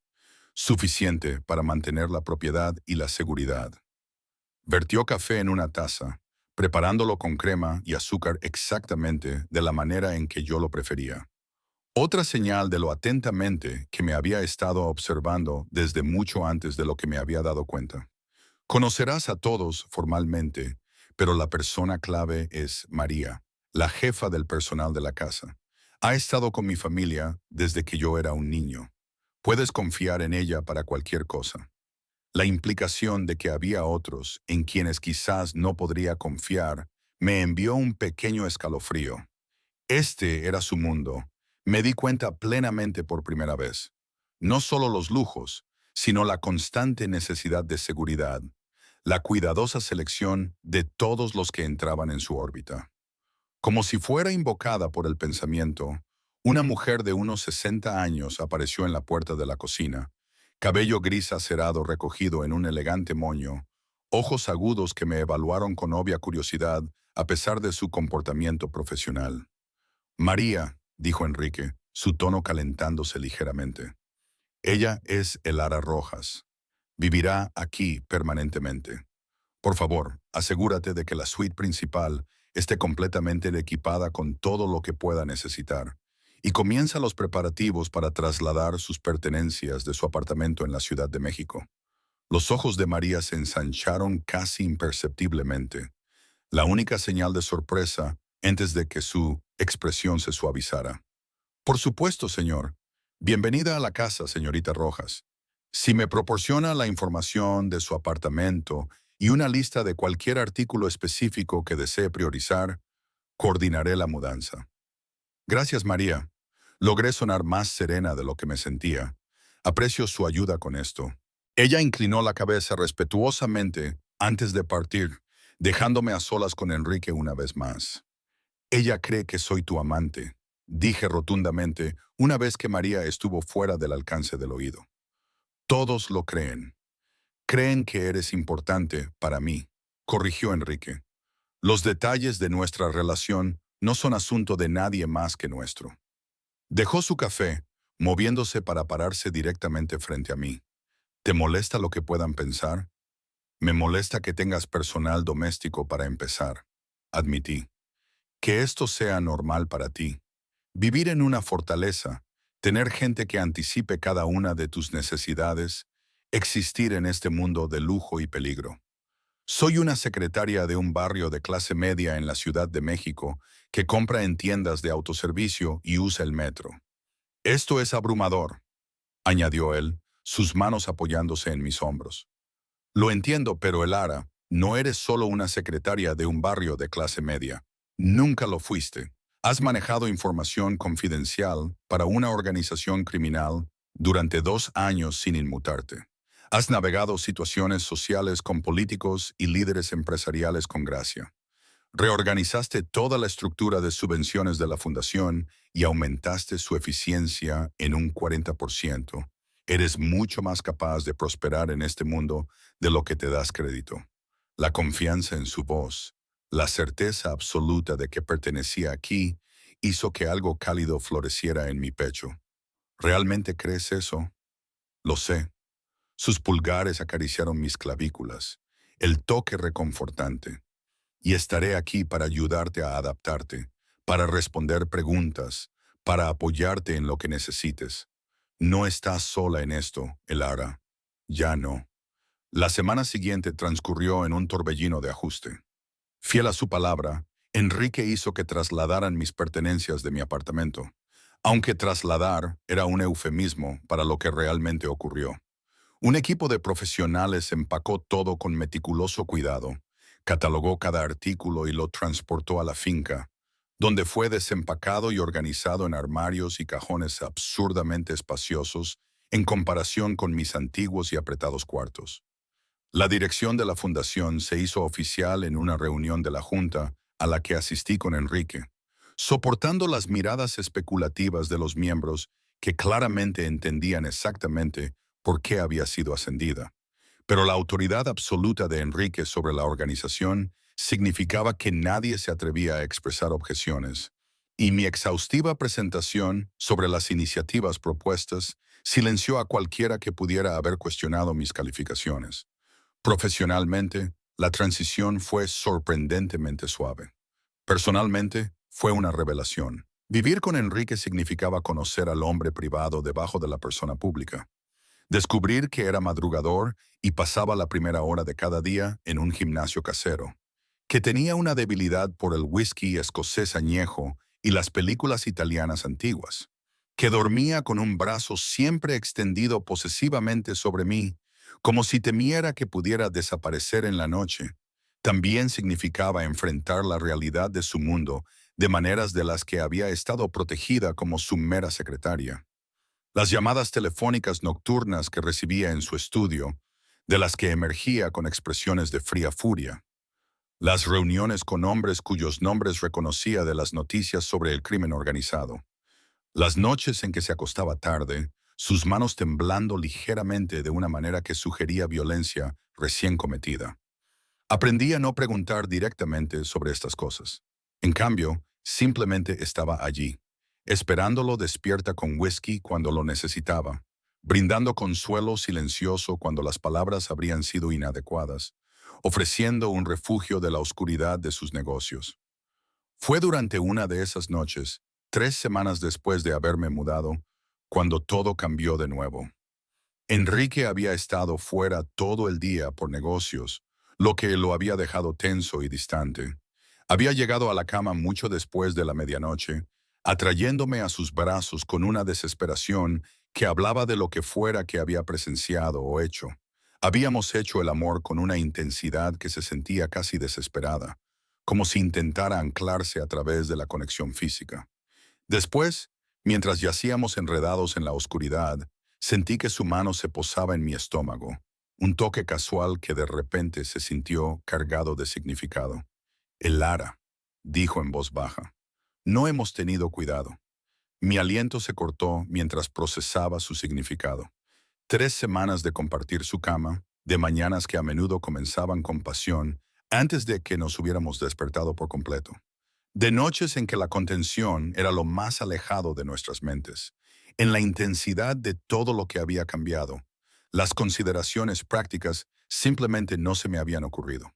Suficiente para mantener la propiedad y la seguridad. Vertió café en una taza, preparándolo con crema y azúcar exactamente de la manera en que yo lo prefería. Otra señal de lo atentamente que me había estado observando desde mucho antes de lo que me había dado cuenta. Conocerás a todos formalmente, pero la persona clave es María, la jefa del personal de la casa. Ha estado con mi familia desde que yo era un niño. Puedes confiar en ella para cualquier cosa. La implicación de que había otros en quienes quizás no podría confiar me envió un pequeño escalofrío. Este era su mundo. Me di cuenta plenamente por primera vez. No solo los lujos, sino la constante necesidad de seguridad, la cuidadosa selección de todos los que entraban en su órbita. Como si fuera invocada por el pensamiento, una mujer de unos 60 años apareció en la puerta de la cocina, cabello gris acerado recogido en un elegante moño, ojos agudos que me evaluaron con obvia curiosidad a pesar de su comportamiento profesional. María, dijo Enrique, su tono calentándose ligeramente. Ella es Elara Rojas. Vivirá aquí permanentemente. Por favor, asegúrate de que la suite principal esté completamente equipada con todo lo que pueda necesitar, y comienza los preparativos para trasladar sus pertenencias de su apartamento en la Ciudad de México. Los ojos de María se ensancharon casi imperceptiblemente, la única señal de sorpresa antes de que su expresión se suavizara. Por supuesto, señor. Bienvenida a la casa, señorita Rojas. Si me proporciona la información de su apartamento y una lista de cualquier artículo específico que desee priorizar, coordinaré la mudanza. Gracias, María. Logré sonar más serena de lo que me sentía. Aprecio su ayuda con esto. Ella inclinó la cabeza respetuosamente antes de partir, dejándome a solas con Enrique una vez más. Ella cree que soy tu amante, dije rotundamente una vez que María estuvo fuera del alcance del oído. Todos lo creen. Creen que eres importante para mí, corrigió Enrique. Los detalles de nuestra relación no son asunto de nadie más que nuestro. Dejó su café, moviéndose para pararse directamente frente a mí. ¿Te molesta lo que puedan pensar? Me molesta que tengas personal doméstico para empezar, admití. Que esto sea normal para ti. Vivir en una fortaleza, tener gente que anticipe cada una de tus necesidades, existir en este mundo de lujo y peligro. Soy una secretaria de un barrio de clase media en la Ciudad de México que compra en tiendas de autoservicio y usa el metro. Esto es abrumador, añadió él, sus manos apoyándose en mis hombros. Lo entiendo, pero Elara, no eres solo una secretaria de un barrio de clase media. Nunca lo fuiste. Has manejado información confidencial para una organización criminal durante 2 años sin inmutarte. Has navegado situaciones sociales con políticos y líderes empresariales con gracia. Reorganizaste toda la estructura de subvenciones de la fundación y aumentaste su eficiencia en un 40%. Eres mucho más capaz de prosperar en este mundo de lo que te das crédito. La confianza en su voz, la certeza absoluta de que pertenecía aquí, hizo que algo cálido floreciera en mi pecho. ¿Realmente crees eso? Lo sé. Sus pulgares acariciaron mis clavículas, el toque reconfortante. Y estaré aquí para ayudarte a adaptarte, para responder preguntas, para apoyarte en lo que necesites. No estás sola en esto, Elara. Ya no. La semana siguiente transcurrió en un torbellino de ajuste. Fiel a su palabra, Enrique hizo que trasladaran mis pertenencias de mi apartamento, aunque trasladar era un eufemismo para lo que realmente ocurrió. Un equipo de profesionales empacó todo con meticuloso cuidado, catalogó cada artículo y lo transportó a la finca, donde fue desempacado y organizado en armarios y cajones absurdamente espaciosos en comparación con mis antiguos y apretados cuartos. La dirección de la fundación se hizo oficial en una reunión de la Junta a la que asistí con Enrique, soportando las miradas especulativas de los miembros que claramente entendían exactamente por qué había sido ascendida. Pero la autoridad absoluta de Enrique sobre la organización significaba que nadie se atrevía a expresar objeciones, y mi exhaustiva presentación sobre las iniciativas propuestas silenció a cualquiera que pudiera haber cuestionado mis calificaciones. Profesionalmente, la transición fue sorprendentemente suave. Personalmente, fue una revelación. Vivir con Enrique significaba conocer al hombre privado debajo de la persona pública. Descubrir que era madrugador y pasaba la primera hora de cada día en un gimnasio casero. Que tenía una debilidad por el whisky escocés añejo y las películas italianas antiguas. Que dormía con un brazo siempre extendido posesivamente sobre mí, como si temiera que pudiera desaparecer en la noche. También significaba enfrentar la realidad de su mundo de maneras de las que había estado protegida como su mera secretaria. Las llamadas telefónicas nocturnas que recibía en su estudio, de las que emergía con expresiones de fría furia. Las reuniones con hombres cuyos nombres reconocía de las noticias sobre el crimen organizado. Las noches en que se acostaba tarde, sus manos temblando ligeramente de una manera que sugería violencia recién cometida. Aprendí a no preguntar directamente sobre estas cosas. En cambio, simplemente estaba allí, esperándolo despierta con whisky cuando lo necesitaba, brindando consuelo silencioso cuando las palabras habrían sido inadecuadas, ofreciendo un refugio de la oscuridad de sus negocios. Fue durante una de esas noches, 3 semanas después de haberme mudado, cuando todo cambió de nuevo. Enrique había estado fuera todo el día por negocios, lo que lo había dejado tenso y distante. Había llegado a la cama mucho después de la medianoche, atrayéndome a sus brazos con una desesperación que hablaba de lo que fuera que había presenciado o hecho. Habíamos hecho el amor con una intensidad que se sentía casi desesperada, como si intentara anclarse a través de la conexión física. Después, mientras yacíamos enredados en la oscuridad, sentí que su mano se posaba en mi estómago, Un toque casual que de repente se sintió cargado de significado. El Lara, dijo en voz baja. No hemos tenido cuidado. Mi aliento se cortó mientras procesaba su significado. 3 semanas de compartir su cama, de mañanas que a menudo comenzaban con pasión, antes de que nos hubiéramos despertado por completo. De noches en que la contención era lo más alejado de nuestras mentes. En la intensidad de todo lo que había cambiado, las consideraciones prácticas simplemente no se me habían ocurrido.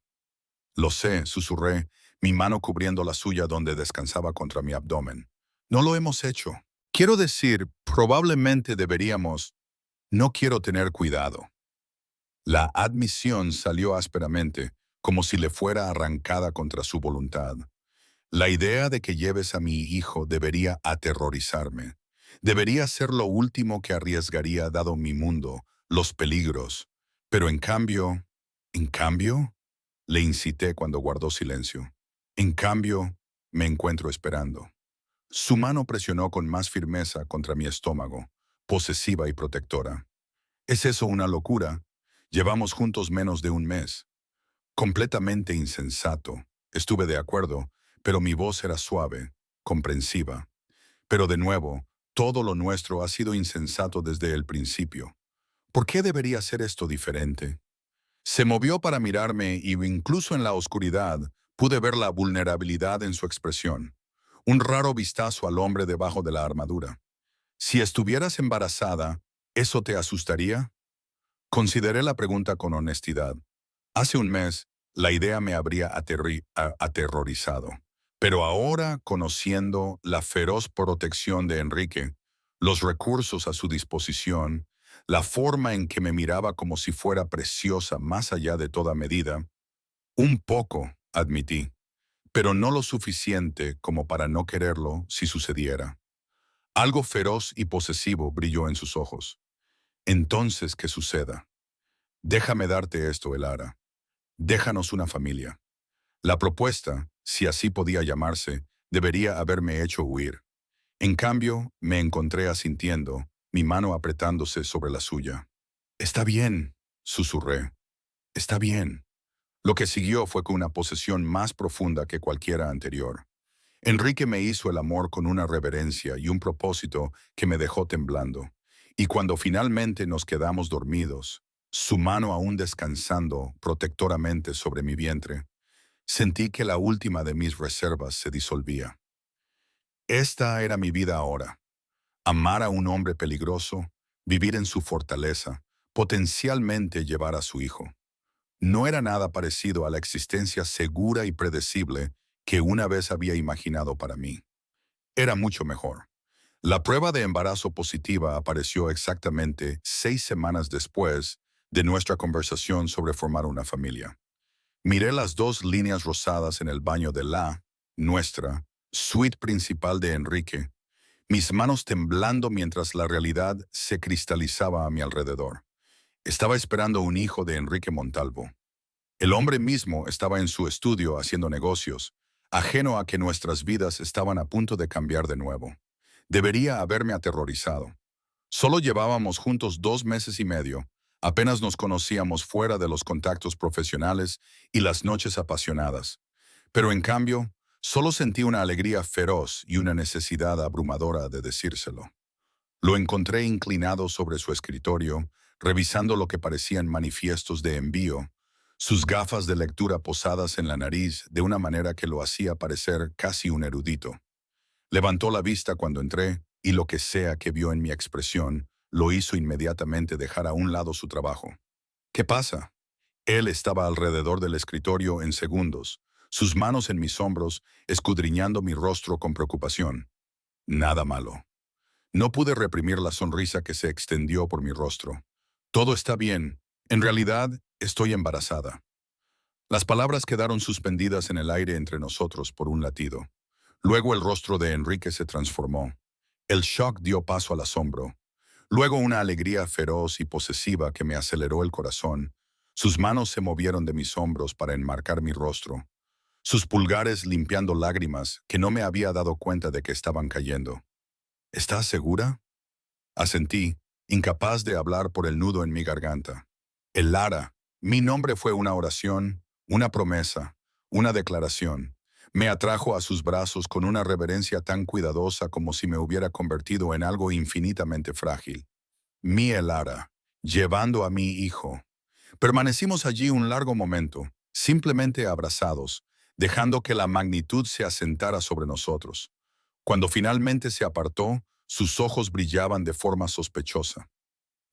Lo sé, susurré, mi mano cubriendo la suya donde descansaba contra mi abdomen. No lo hemos hecho. Quiero decir, probablemente deberíamos. No quiero tener cuidado. La admisión salió ásperamente, como si le fuera arrancada contra su voluntad. La idea de que lleves a mi hijo debería aterrorizarme. Debería ser lo último que arriesgaría dado mi mundo, los peligros. Pero en cambio, le incité cuando guardó silencio. En cambio, me encuentro esperando. Su mano presionó con más firmeza contra mi estómago, posesiva y protectora. ¿Es eso una locura? Llevamos juntos menos de un mes. Completamente insensato. Estuve de acuerdo, pero mi voz era suave, comprensiva. Pero de nuevo, todo lo nuestro ha sido insensato desde el principio. ¿Por qué debería ser esto diferente? Se movió para mirarme y incluso en la oscuridad pude ver la vulnerabilidad en su expresión. Un raro vistazo al hombre debajo de la armadura. Si estuvieras embarazada, ¿eso te asustaría? Consideré la pregunta con honestidad. Hace un mes, la idea me habría aterrorizado. Pero ahora, conociendo la feroz protección de Enrique, los recursos a su disposición, la forma en que me miraba como si fuera preciosa más allá de toda medida, un poco, admití, pero no lo suficiente como para no quererlo si sucediera. Algo feroz y posesivo brilló en sus ojos. Entonces, que suceda. Déjame darte esto, Elara. Déjanos una familia. La propuesta, si así podía llamarse, debería haberme hecho huir. En cambio, me encontré asintiendo, mi mano apretándose sobre la suya. Está bien, susurré. Está bien. Lo que siguió fue con una posesión más profunda que cualquiera anterior. Enrique me hizo el amor con una reverencia y un propósito que me dejó temblando. Y cuando finalmente nos quedamos dormidos, su mano aún descansando protectoramente sobre mi vientre, sentí que la última de mis reservas se disolvía. Esta era mi vida ahora. Amar a un hombre peligroso, vivir en su fortaleza, potencialmente llevar a su hijo. No era nada parecido a la existencia segura y predecible que una vez había imaginado para mí. Era mucho mejor. La prueba de embarazo positiva apareció exactamente 6 semanas después de nuestra conversación sobre formar una familia. Miré las 2 líneas rosadas en el baño de nuestra, suite principal de Enrique, mis manos temblando mientras la realidad se cristalizaba a mi alrededor. Estaba esperando un hijo de Enrique Montalvo. El hombre mismo estaba en su estudio haciendo negocios, ajeno a que nuestras vidas estaban a punto de cambiar de nuevo. Debería haberme aterrorizado. Solo llevábamos juntos 2 meses y medio, apenas nos conocíamos fuera de los contactos profesionales y las noches apasionadas. Pero en cambio, solo sentí una alegría feroz y una necesidad abrumadora de decírselo. Lo encontré inclinado sobre su escritorio, revisando lo que parecían manifiestos de envío, sus gafas de lectura posadas en la nariz de una manera que lo hacía parecer casi un erudito. Levantó la vista cuando entré y lo que sea que vio en mi expresión lo hizo inmediatamente dejar a un lado su trabajo. ¿Qué pasa? Él estaba alrededor del escritorio en segundos, sus manos en mis hombros, escudriñando mi rostro con preocupación. Nada malo. No pude reprimir la sonrisa que se extendió por mi rostro. Todo está bien. En realidad, estoy embarazada. Las palabras quedaron suspendidas en el aire entre nosotros por un latido. Luego el rostro de Enrique se transformó. El shock dio paso al asombro. Luego una alegría feroz y posesiva que me aceleró el corazón. Sus manos se movieron de mis hombros para enmarcar mi rostro, sus pulgares limpiando lágrimas que no me había dado cuenta de que estaban cayendo. ¿Estás segura? Asentí, incapaz de hablar por el nudo en mi garganta. El Lara, mi nombre fue una oración, una promesa, una declaración. Me atrajo a sus brazos con una reverencia tan cuidadosa como si me hubiera convertido en algo infinitamente frágil. Mi Elara, llevando a mi hijo. Permanecimos allí un largo momento, simplemente abrazados, dejando que la magnitud se asentara sobre nosotros. Cuando finalmente se apartó, sus ojos brillaban de forma sospechosa.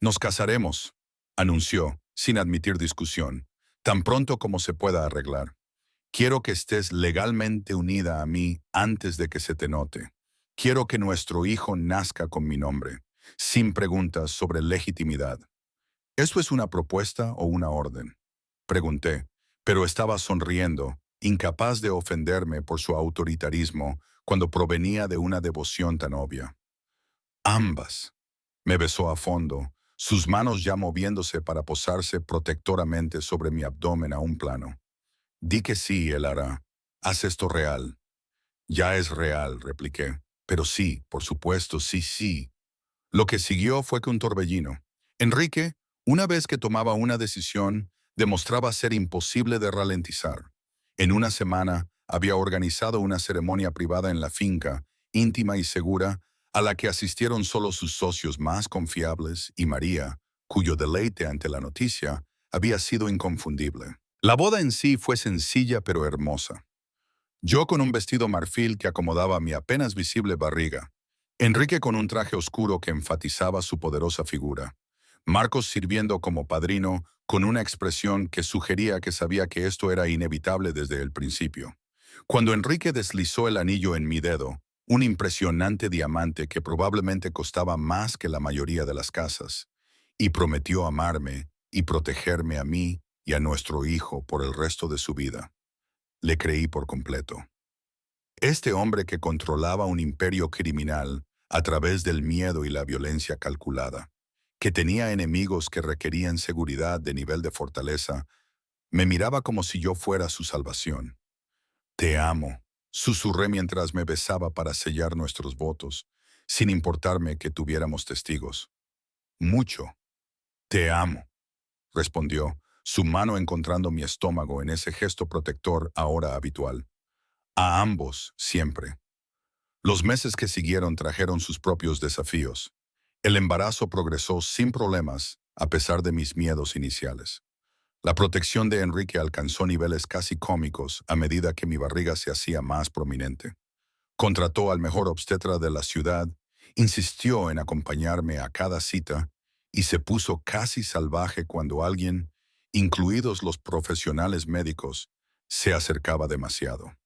Nos casaremos, anunció, sin admitir discusión, tan pronto como se pueda arreglar. Quiero que estés legalmente unida a mí antes de que se te note. Quiero que nuestro hijo nazca con mi nombre, sin preguntas sobre legitimidad. ¿Esto es una propuesta o una orden? Pregunté, pero estaba sonriendo, incapaz de ofenderme por su autoritarismo cuando provenía de una devoción tan obvia. Ambas. Me besó a fondo, sus manos ya moviéndose para posarse protectoramente sobre mi abdomen a un plano. Di que sí, él hará. Haz esto real. Ya es real, repliqué. Pero sí, por supuesto, sí, sí. Lo que siguió fue que un torbellino. Enrique, una vez que tomaba una decisión, demostraba ser imposible de ralentizar. En una semana, había organizado una ceremonia privada en la finca, íntima y segura, a la que asistieron solo sus socios más confiables y María, cuyo deleite ante la noticia había sido inconfundible. La boda en sí fue sencilla pero hermosa. Yo con un vestido marfil que acomodaba mi apenas visible barriga. Enrique con un traje oscuro que enfatizaba su poderosa figura. Marcos sirviendo como padrino con una expresión que sugería que sabía que esto era inevitable desde el principio. Cuando Enrique deslizó el anillo en mi dedo, un impresionante diamante que probablemente costaba más que la mayoría de las casas, y prometió amarme y protegerme a mí y a nuestro hijo por el resto de su vida. Le creí por completo. Este hombre que controlaba un imperio criminal a través del miedo y la violencia calculada, que tenía enemigos que requerían seguridad de nivel de fortaleza, me miraba como si yo fuera su salvación. Te amo, susurré mientras me besaba para sellar nuestros votos, sin importarme que tuviéramos testigos. Mucho. Te amo, respondió, su mano encontrando mi estómago en ese gesto protector ahora habitual. A ambos, siempre. Los meses que siguieron trajeron sus propios desafíos. El embarazo progresó sin problemas, a pesar de mis miedos iniciales. La protección de Enrique alcanzó niveles casi cómicos a medida que mi barriga se hacía más prominente. Contrató al mejor obstetra de la ciudad, insistió en acompañarme a cada cita y se puso casi salvaje cuando alguien, incluidos los profesionales médicos, se acercaba demasiado.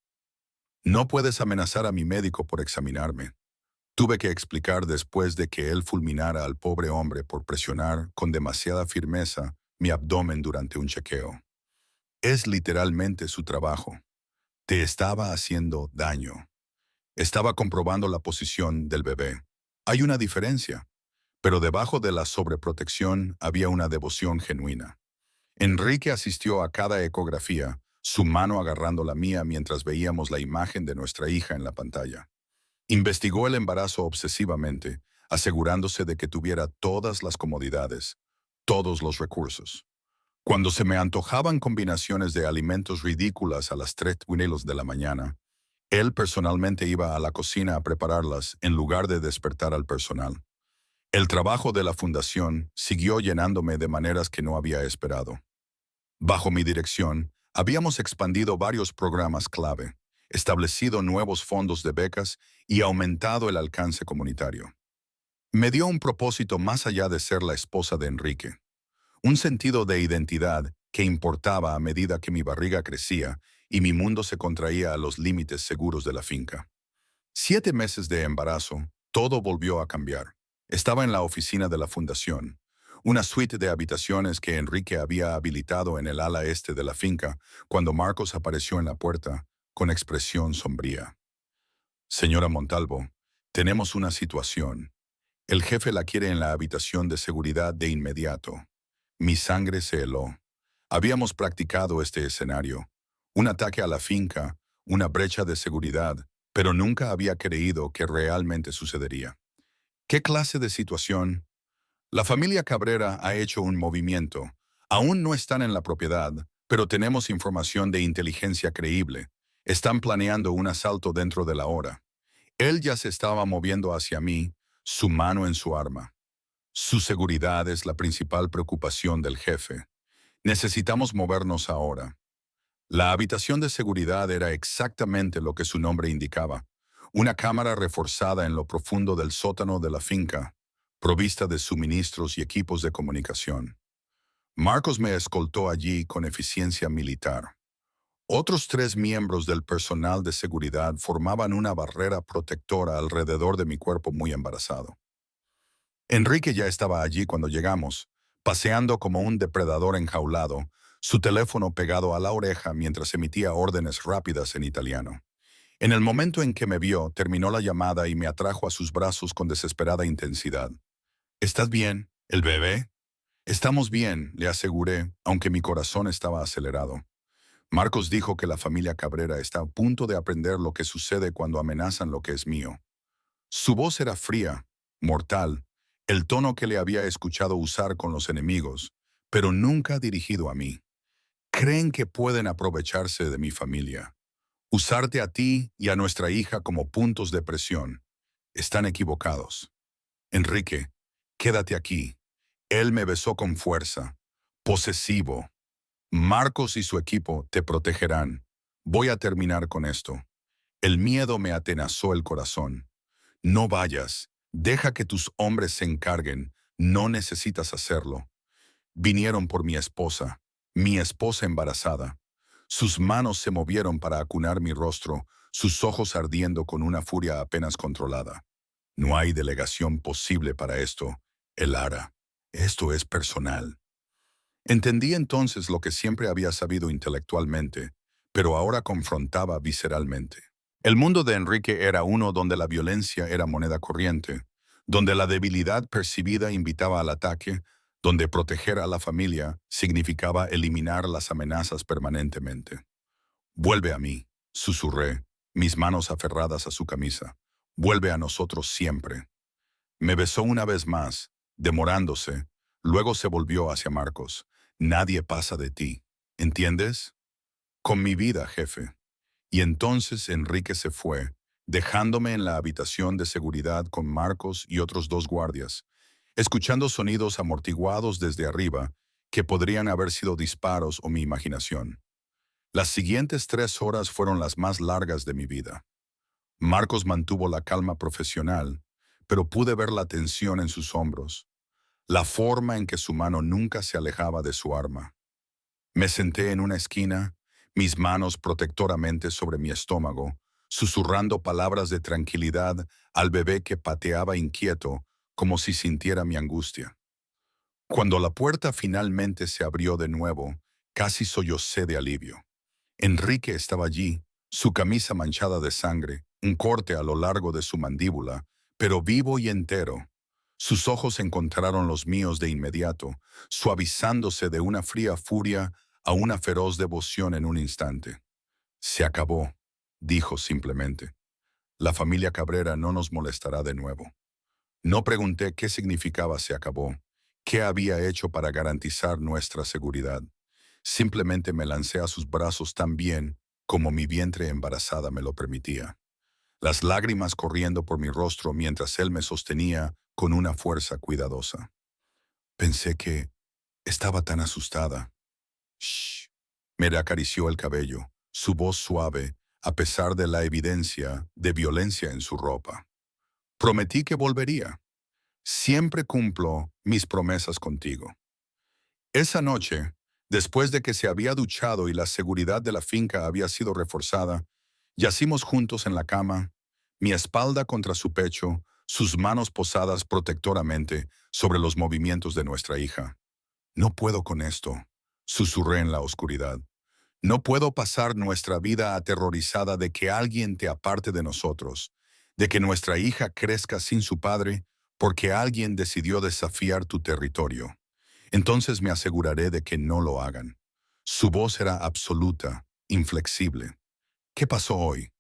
No puedes amenazar a mi médico por examinarme. Tuve que explicar después de que él fulminara al pobre hombre por presionar con demasiada firmeza mi abdomen durante un chequeo. Es literalmente su trabajo. Te estaba haciendo daño. Estaba comprobando la posición del bebé. Hay una diferencia, pero debajo de la sobreprotección había una devoción genuina. Enrique asistió a cada ecografía, su mano agarrando la mía mientras veíamos la imagen de nuestra hija en la pantalla. Investigó el embarazo obsesivamente, asegurándose de que tuviera todas las comodidades, todos los recursos. Cuando se me antojaban combinaciones de alimentos ridículas a las 3:00 de la mañana, él personalmente iba a la cocina a prepararlas en lugar de despertar al personal. El trabajo de la fundación siguió llenándome de maneras que no había esperado. Bajo mi dirección, habíamos expandido varios programas clave, establecido nuevos fondos de becas y aumentado el alcance comunitario. Me dio un propósito más allá de ser la esposa de Enrique, un sentido de identidad que importaba a medida que mi barriga crecía y mi mundo se contraía a los límites seguros de la finca. 7 meses de embarazo, todo volvió a cambiar. Estaba en la oficina de la fundación, una suite de habitaciones que Enrique había habilitado en el ala este de la finca, cuando Marcos apareció en la puerta, con expresión sombría. Señora Montalvo, tenemos una situación. El jefe la quiere en la habitación de seguridad de inmediato. Mi sangre se heló. Habíamos practicado este escenario. Un ataque a la finca, una brecha de seguridad, pero nunca había creído que realmente sucedería. ¿Qué clase de situación? La familia Cabrera ha hecho un movimiento. Aún no están en la propiedad, pero tenemos información de inteligencia creíble. Están planeando un asalto dentro de la hora. Él ya se estaba moviendo hacia mí, su mano en su arma. Su seguridad es la principal preocupación del jefe. Necesitamos movernos ahora. La habitación de seguridad era exactamente lo que su nombre indicaba. Una cámara reforzada en lo profundo del sótano de la finca, provista de suministros y equipos de comunicación. Marcos me escoltó allí con eficiencia militar. Otros 3 miembros del personal de seguridad formaban una barrera protectora alrededor de mi cuerpo muy embarazado. Enrique ya estaba allí cuando llegamos, paseando como un depredador enjaulado, su teléfono pegado a la oreja mientras emitía órdenes rápidas en italiano. En el momento en que me vio, terminó la llamada y me atrajo a sus brazos con desesperada intensidad. ¿Estás bien? ¿El bebé? Estamos bien, le aseguré, aunque mi corazón estaba acelerado. Marcos dijo que la familia Cabrera está a punto de aprender lo que sucede cuando amenazan lo que es mío. Su voz era fría, mortal, el tono que le había escuchado usar con los enemigos, pero nunca dirigido a mí. Creen que pueden aprovecharse de mi familia, usarte a ti y a nuestra hija como puntos de presión. Están equivocados. Enrique, quédate aquí. Él me besó con fuerza, posesivo. Marcos y su equipo te protegerán. Voy a terminar con esto. El miedo me atenazó el corazón. No vayas, deja que tus hombres se encarguen, no necesitas hacerlo. Vinieron por mi esposa embarazada. Sus manos se movieron para acunar mi rostro, sus ojos ardiendo con una furia apenas controlada. No hay delegación posible para esto, Elara. Esto es personal. Entendí entonces lo que siempre había sabido intelectualmente, pero ahora confrontaba visceralmente. El mundo de Enrique era uno donde la violencia era moneda corriente, donde la debilidad percibida invitaba al ataque, donde proteger a la familia significaba eliminar las amenazas permanentemente. Vuelve a mí, susurré, mis manos aferradas a su camisa. Vuelve a nosotros siempre. Me besó una vez más, demorándose, luego se volvió hacia Marcos. Nadie pasa de ti, ¿entiendes? Con mi vida, jefe. Y entonces Enrique se fue, dejándome en la habitación de seguridad con Marcos y otros 2 guardias, escuchando sonidos amortiguados desde arriba que podrían haber sido disparos o mi imaginación. Las siguientes 3 horas fueron las más largas de mi vida. Marcos mantuvo la calma profesional, pero pude ver la tensión en sus hombros, la forma en que su mano nunca se alejaba de su arma. Me senté en una esquina, mis manos protectoramente sobre mi estómago, susurrando palabras de tranquilidad al bebé que pateaba inquieto, como si sintiera mi angustia. Cuando la puerta finalmente se abrió de nuevo, casi sollocé de alivio. Enrique estaba allí, su camisa manchada de sangre, un corte a lo largo de su mandíbula, pero vivo y entero. Sus ojos encontraron los míos de inmediato, suavizándose de una fría furia a una feroz devoción en un instante. Se acabó, dijo simplemente. La familia Cabrera no nos molestará de nuevo. No pregunté qué significaba se acabó, qué había hecho para garantizar nuestra seguridad. Simplemente me lancé a sus brazos tan bien como mi vientre embarazada me lo permitía, las lágrimas corriendo por mi rostro mientras él me sostenía con una fuerza cuidadosa. Pensé que estaba tan asustada. Shh. Me acarició el cabello, su voz suave, a pesar de la evidencia de violencia en su ropa. Prometí que volvería. Siempre cumplo mis promesas contigo. Esa noche, después de que se había duchado y la seguridad de la finca había sido reforzada, yacimos juntos en la cama, mi espalda contra su pecho, sus manos posadas protectoramente sobre los movimientos de nuestra hija. No puedo con esto, susurré en la oscuridad. No puedo pasar nuestra vida aterrorizada de que alguien te aparte de nosotros, de que nuestra hija crezca sin su padre porque alguien decidió desafiar tu territorio. Entonces me aseguraré de que no lo hagan. Su voz era absoluta, inflexible. ¿Qué pasó hoy?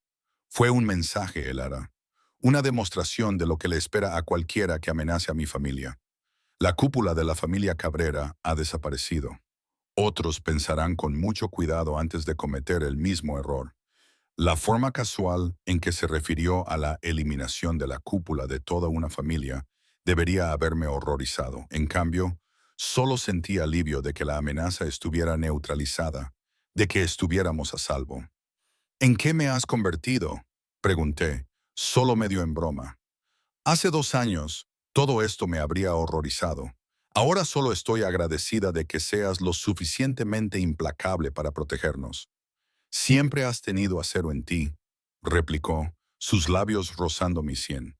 Fue un mensaje, Elara. Una demostración de lo que le espera a cualquiera que amenace a mi familia. La cúpula de la familia Cabrera ha desaparecido. Otros pensarán con mucho cuidado antes de cometer el mismo error. La forma casual en que se refirió a la eliminación de la cúpula de toda una familia debería haberme horrorizado. En cambio, solo sentí alivio de que la amenaza estuviera neutralizada, de que estuviéramos a salvo. ¿En qué me has convertido?, pregunté, solo medio en broma. Hace 2 años, todo esto me habría horrorizado. Ahora solo estoy agradecida de que seas lo suficientemente implacable para protegernos. Siempre has tenido acero en ti, replicó, sus labios rozando mi sien.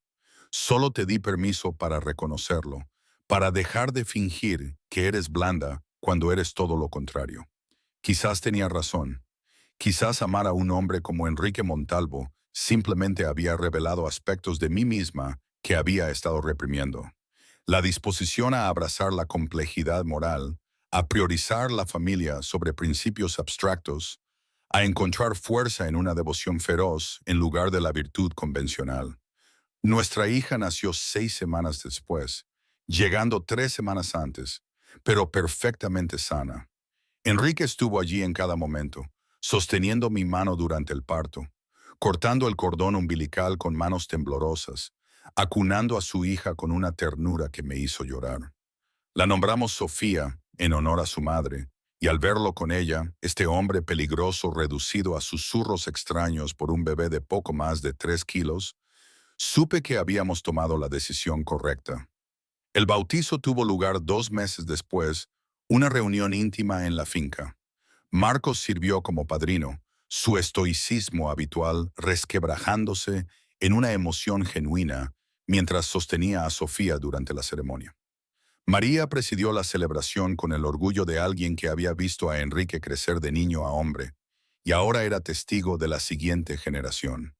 Solo te di permiso para reconocerlo, para dejar de fingir que eres blanda cuando eres todo lo contrario. Quizás tenía razón. Quizás amar a un hombre como Enrique Montalvo simplemente había revelado aspectos de mí misma que había estado reprimiendo. La disposición a abrazar la complejidad moral, a priorizar la familia sobre principios abstractos, a encontrar fuerza en una devoción feroz en lugar de la virtud convencional. Nuestra hija nació 6 semanas después, llegando 3 semanas antes, pero perfectamente sana. Enrique estuvo allí en cada momento, sosteniendo mi mano durante el parto, cortando el cordón umbilical con manos temblorosas, acunando a su hija con una ternura que me hizo llorar. La nombramos Sofía en honor a su madre, y al verlo con ella, este hombre peligroso reducido a susurros extraños por un bebé de poco más de 3 kilos, supe que habíamos tomado la decisión correcta. El bautizo tuvo lugar 2 meses después, una reunión íntima en la finca. Marcos sirvió como padrino, su estoicismo habitual resquebrajándose en una emoción genuina mientras sostenía a Sofía durante la ceremonia. María presidió la celebración con el orgullo de alguien que había visto a Enrique crecer de niño a hombre, y ahora era testigo de la siguiente generación.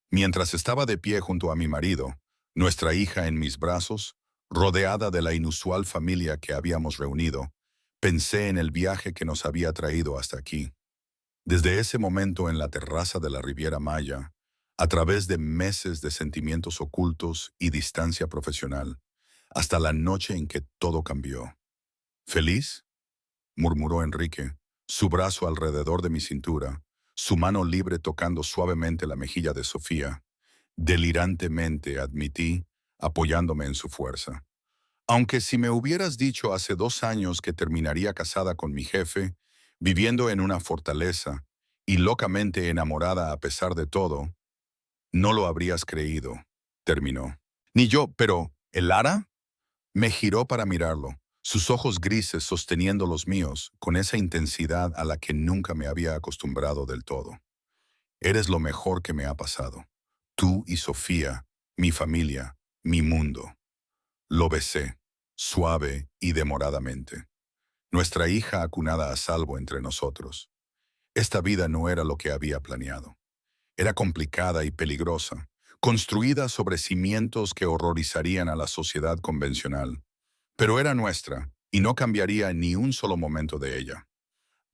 Mientras estaba de pie junto a mi marido, nuestra hija en mis brazos, rodeada de la inusual familia que habíamos reunido, pensé en el viaje que nos había traído hasta aquí. Desde ese momento en la terraza de la Riviera Maya, a través de meses de sentimientos ocultos y distancia profesional, hasta la noche en que todo cambió. ¿Feliz?, murmuró Enrique, su brazo alrededor de mi cintura, su mano libre tocando suavemente la mejilla de Sofía. Delirantemente admití, apoyándome en su fuerza. Aunque si me hubieras dicho hace 2 años que terminaría casada con mi jefe, viviendo en una fortaleza y locamente enamorada a pesar de todo, no lo habrías creído, terminó. Ni yo, pero ¿el Lara? Me giró para mirarlo, sus ojos grises sosteniendo los míos con esa intensidad a la que nunca me había acostumbrado del todo. Eres lo mejor que me ha pasado. Tú y Sofía, mi familia, mi mundo. Lo besé, suave y demoradamente. Nuestra hija acunada a salvo entre nosotros. Esta vida no era lo que había planeado. Era complicada y peligrosa, construida sobre cimientos que horrorizarían a la sociedad convencional. Pero era nuestra, y no cambiaría ni un solo momento de ella.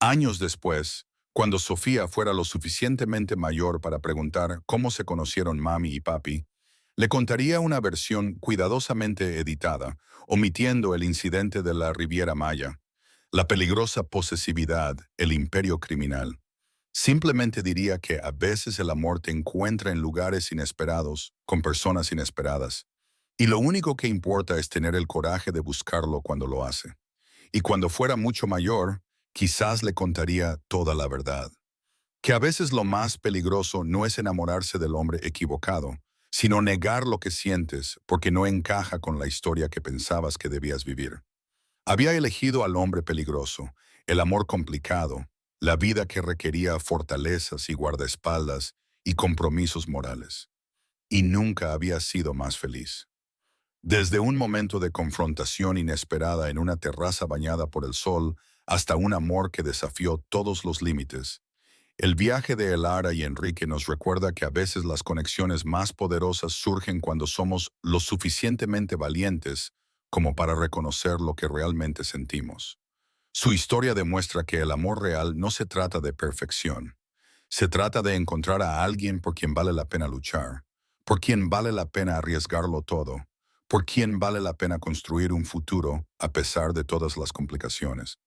Años después, cuando Sofía fuera lo suficientemente mayor para preguntar cómo se conocieron mami y papi, le contaría una versión cuidadosamente editada, omitiendo el incidente de la Riviera Maya, la peligrosa posesividad, el imperio criminal. Simplemente diría que a veces el amor te encuentra en lugares inesperados, con personas inesperadas, y lo único que importa es tener el coraje de buscarlo cuando lo hace. Y cuando fuera mucho mayor, quizás le contaría toda la verdad. Que a veces lo más peligroso no es enamorarse del hombre equivocado, sino negar lo que sientes porque no encaja con la historia que pensabas que debías vivir. Había elegido al hombre peligroso, el amor complicado, la vida que requería fortalezas y guardaespaldas y compromisos morales. Y nunca había sido más feliz. Desde un momento de confrontación inesperada en una terraza bañada por el sol hasta un amor que desafió todos los límites, el viaje de Elara y Enrique nos recuerda que a veces las conexiones más poderosas surgen cuando somos lo suficientemente valientes como para reconocer lo que realmente sentimos. Su historia demuestra que el amor real no se trata de perfección. Se trata de encontrar a alguien por quien vale la pena luchar, por quien vale la pena arriesgarlo todo, por quien vale la pena construir un futuro a pesar de todas las complicaciones.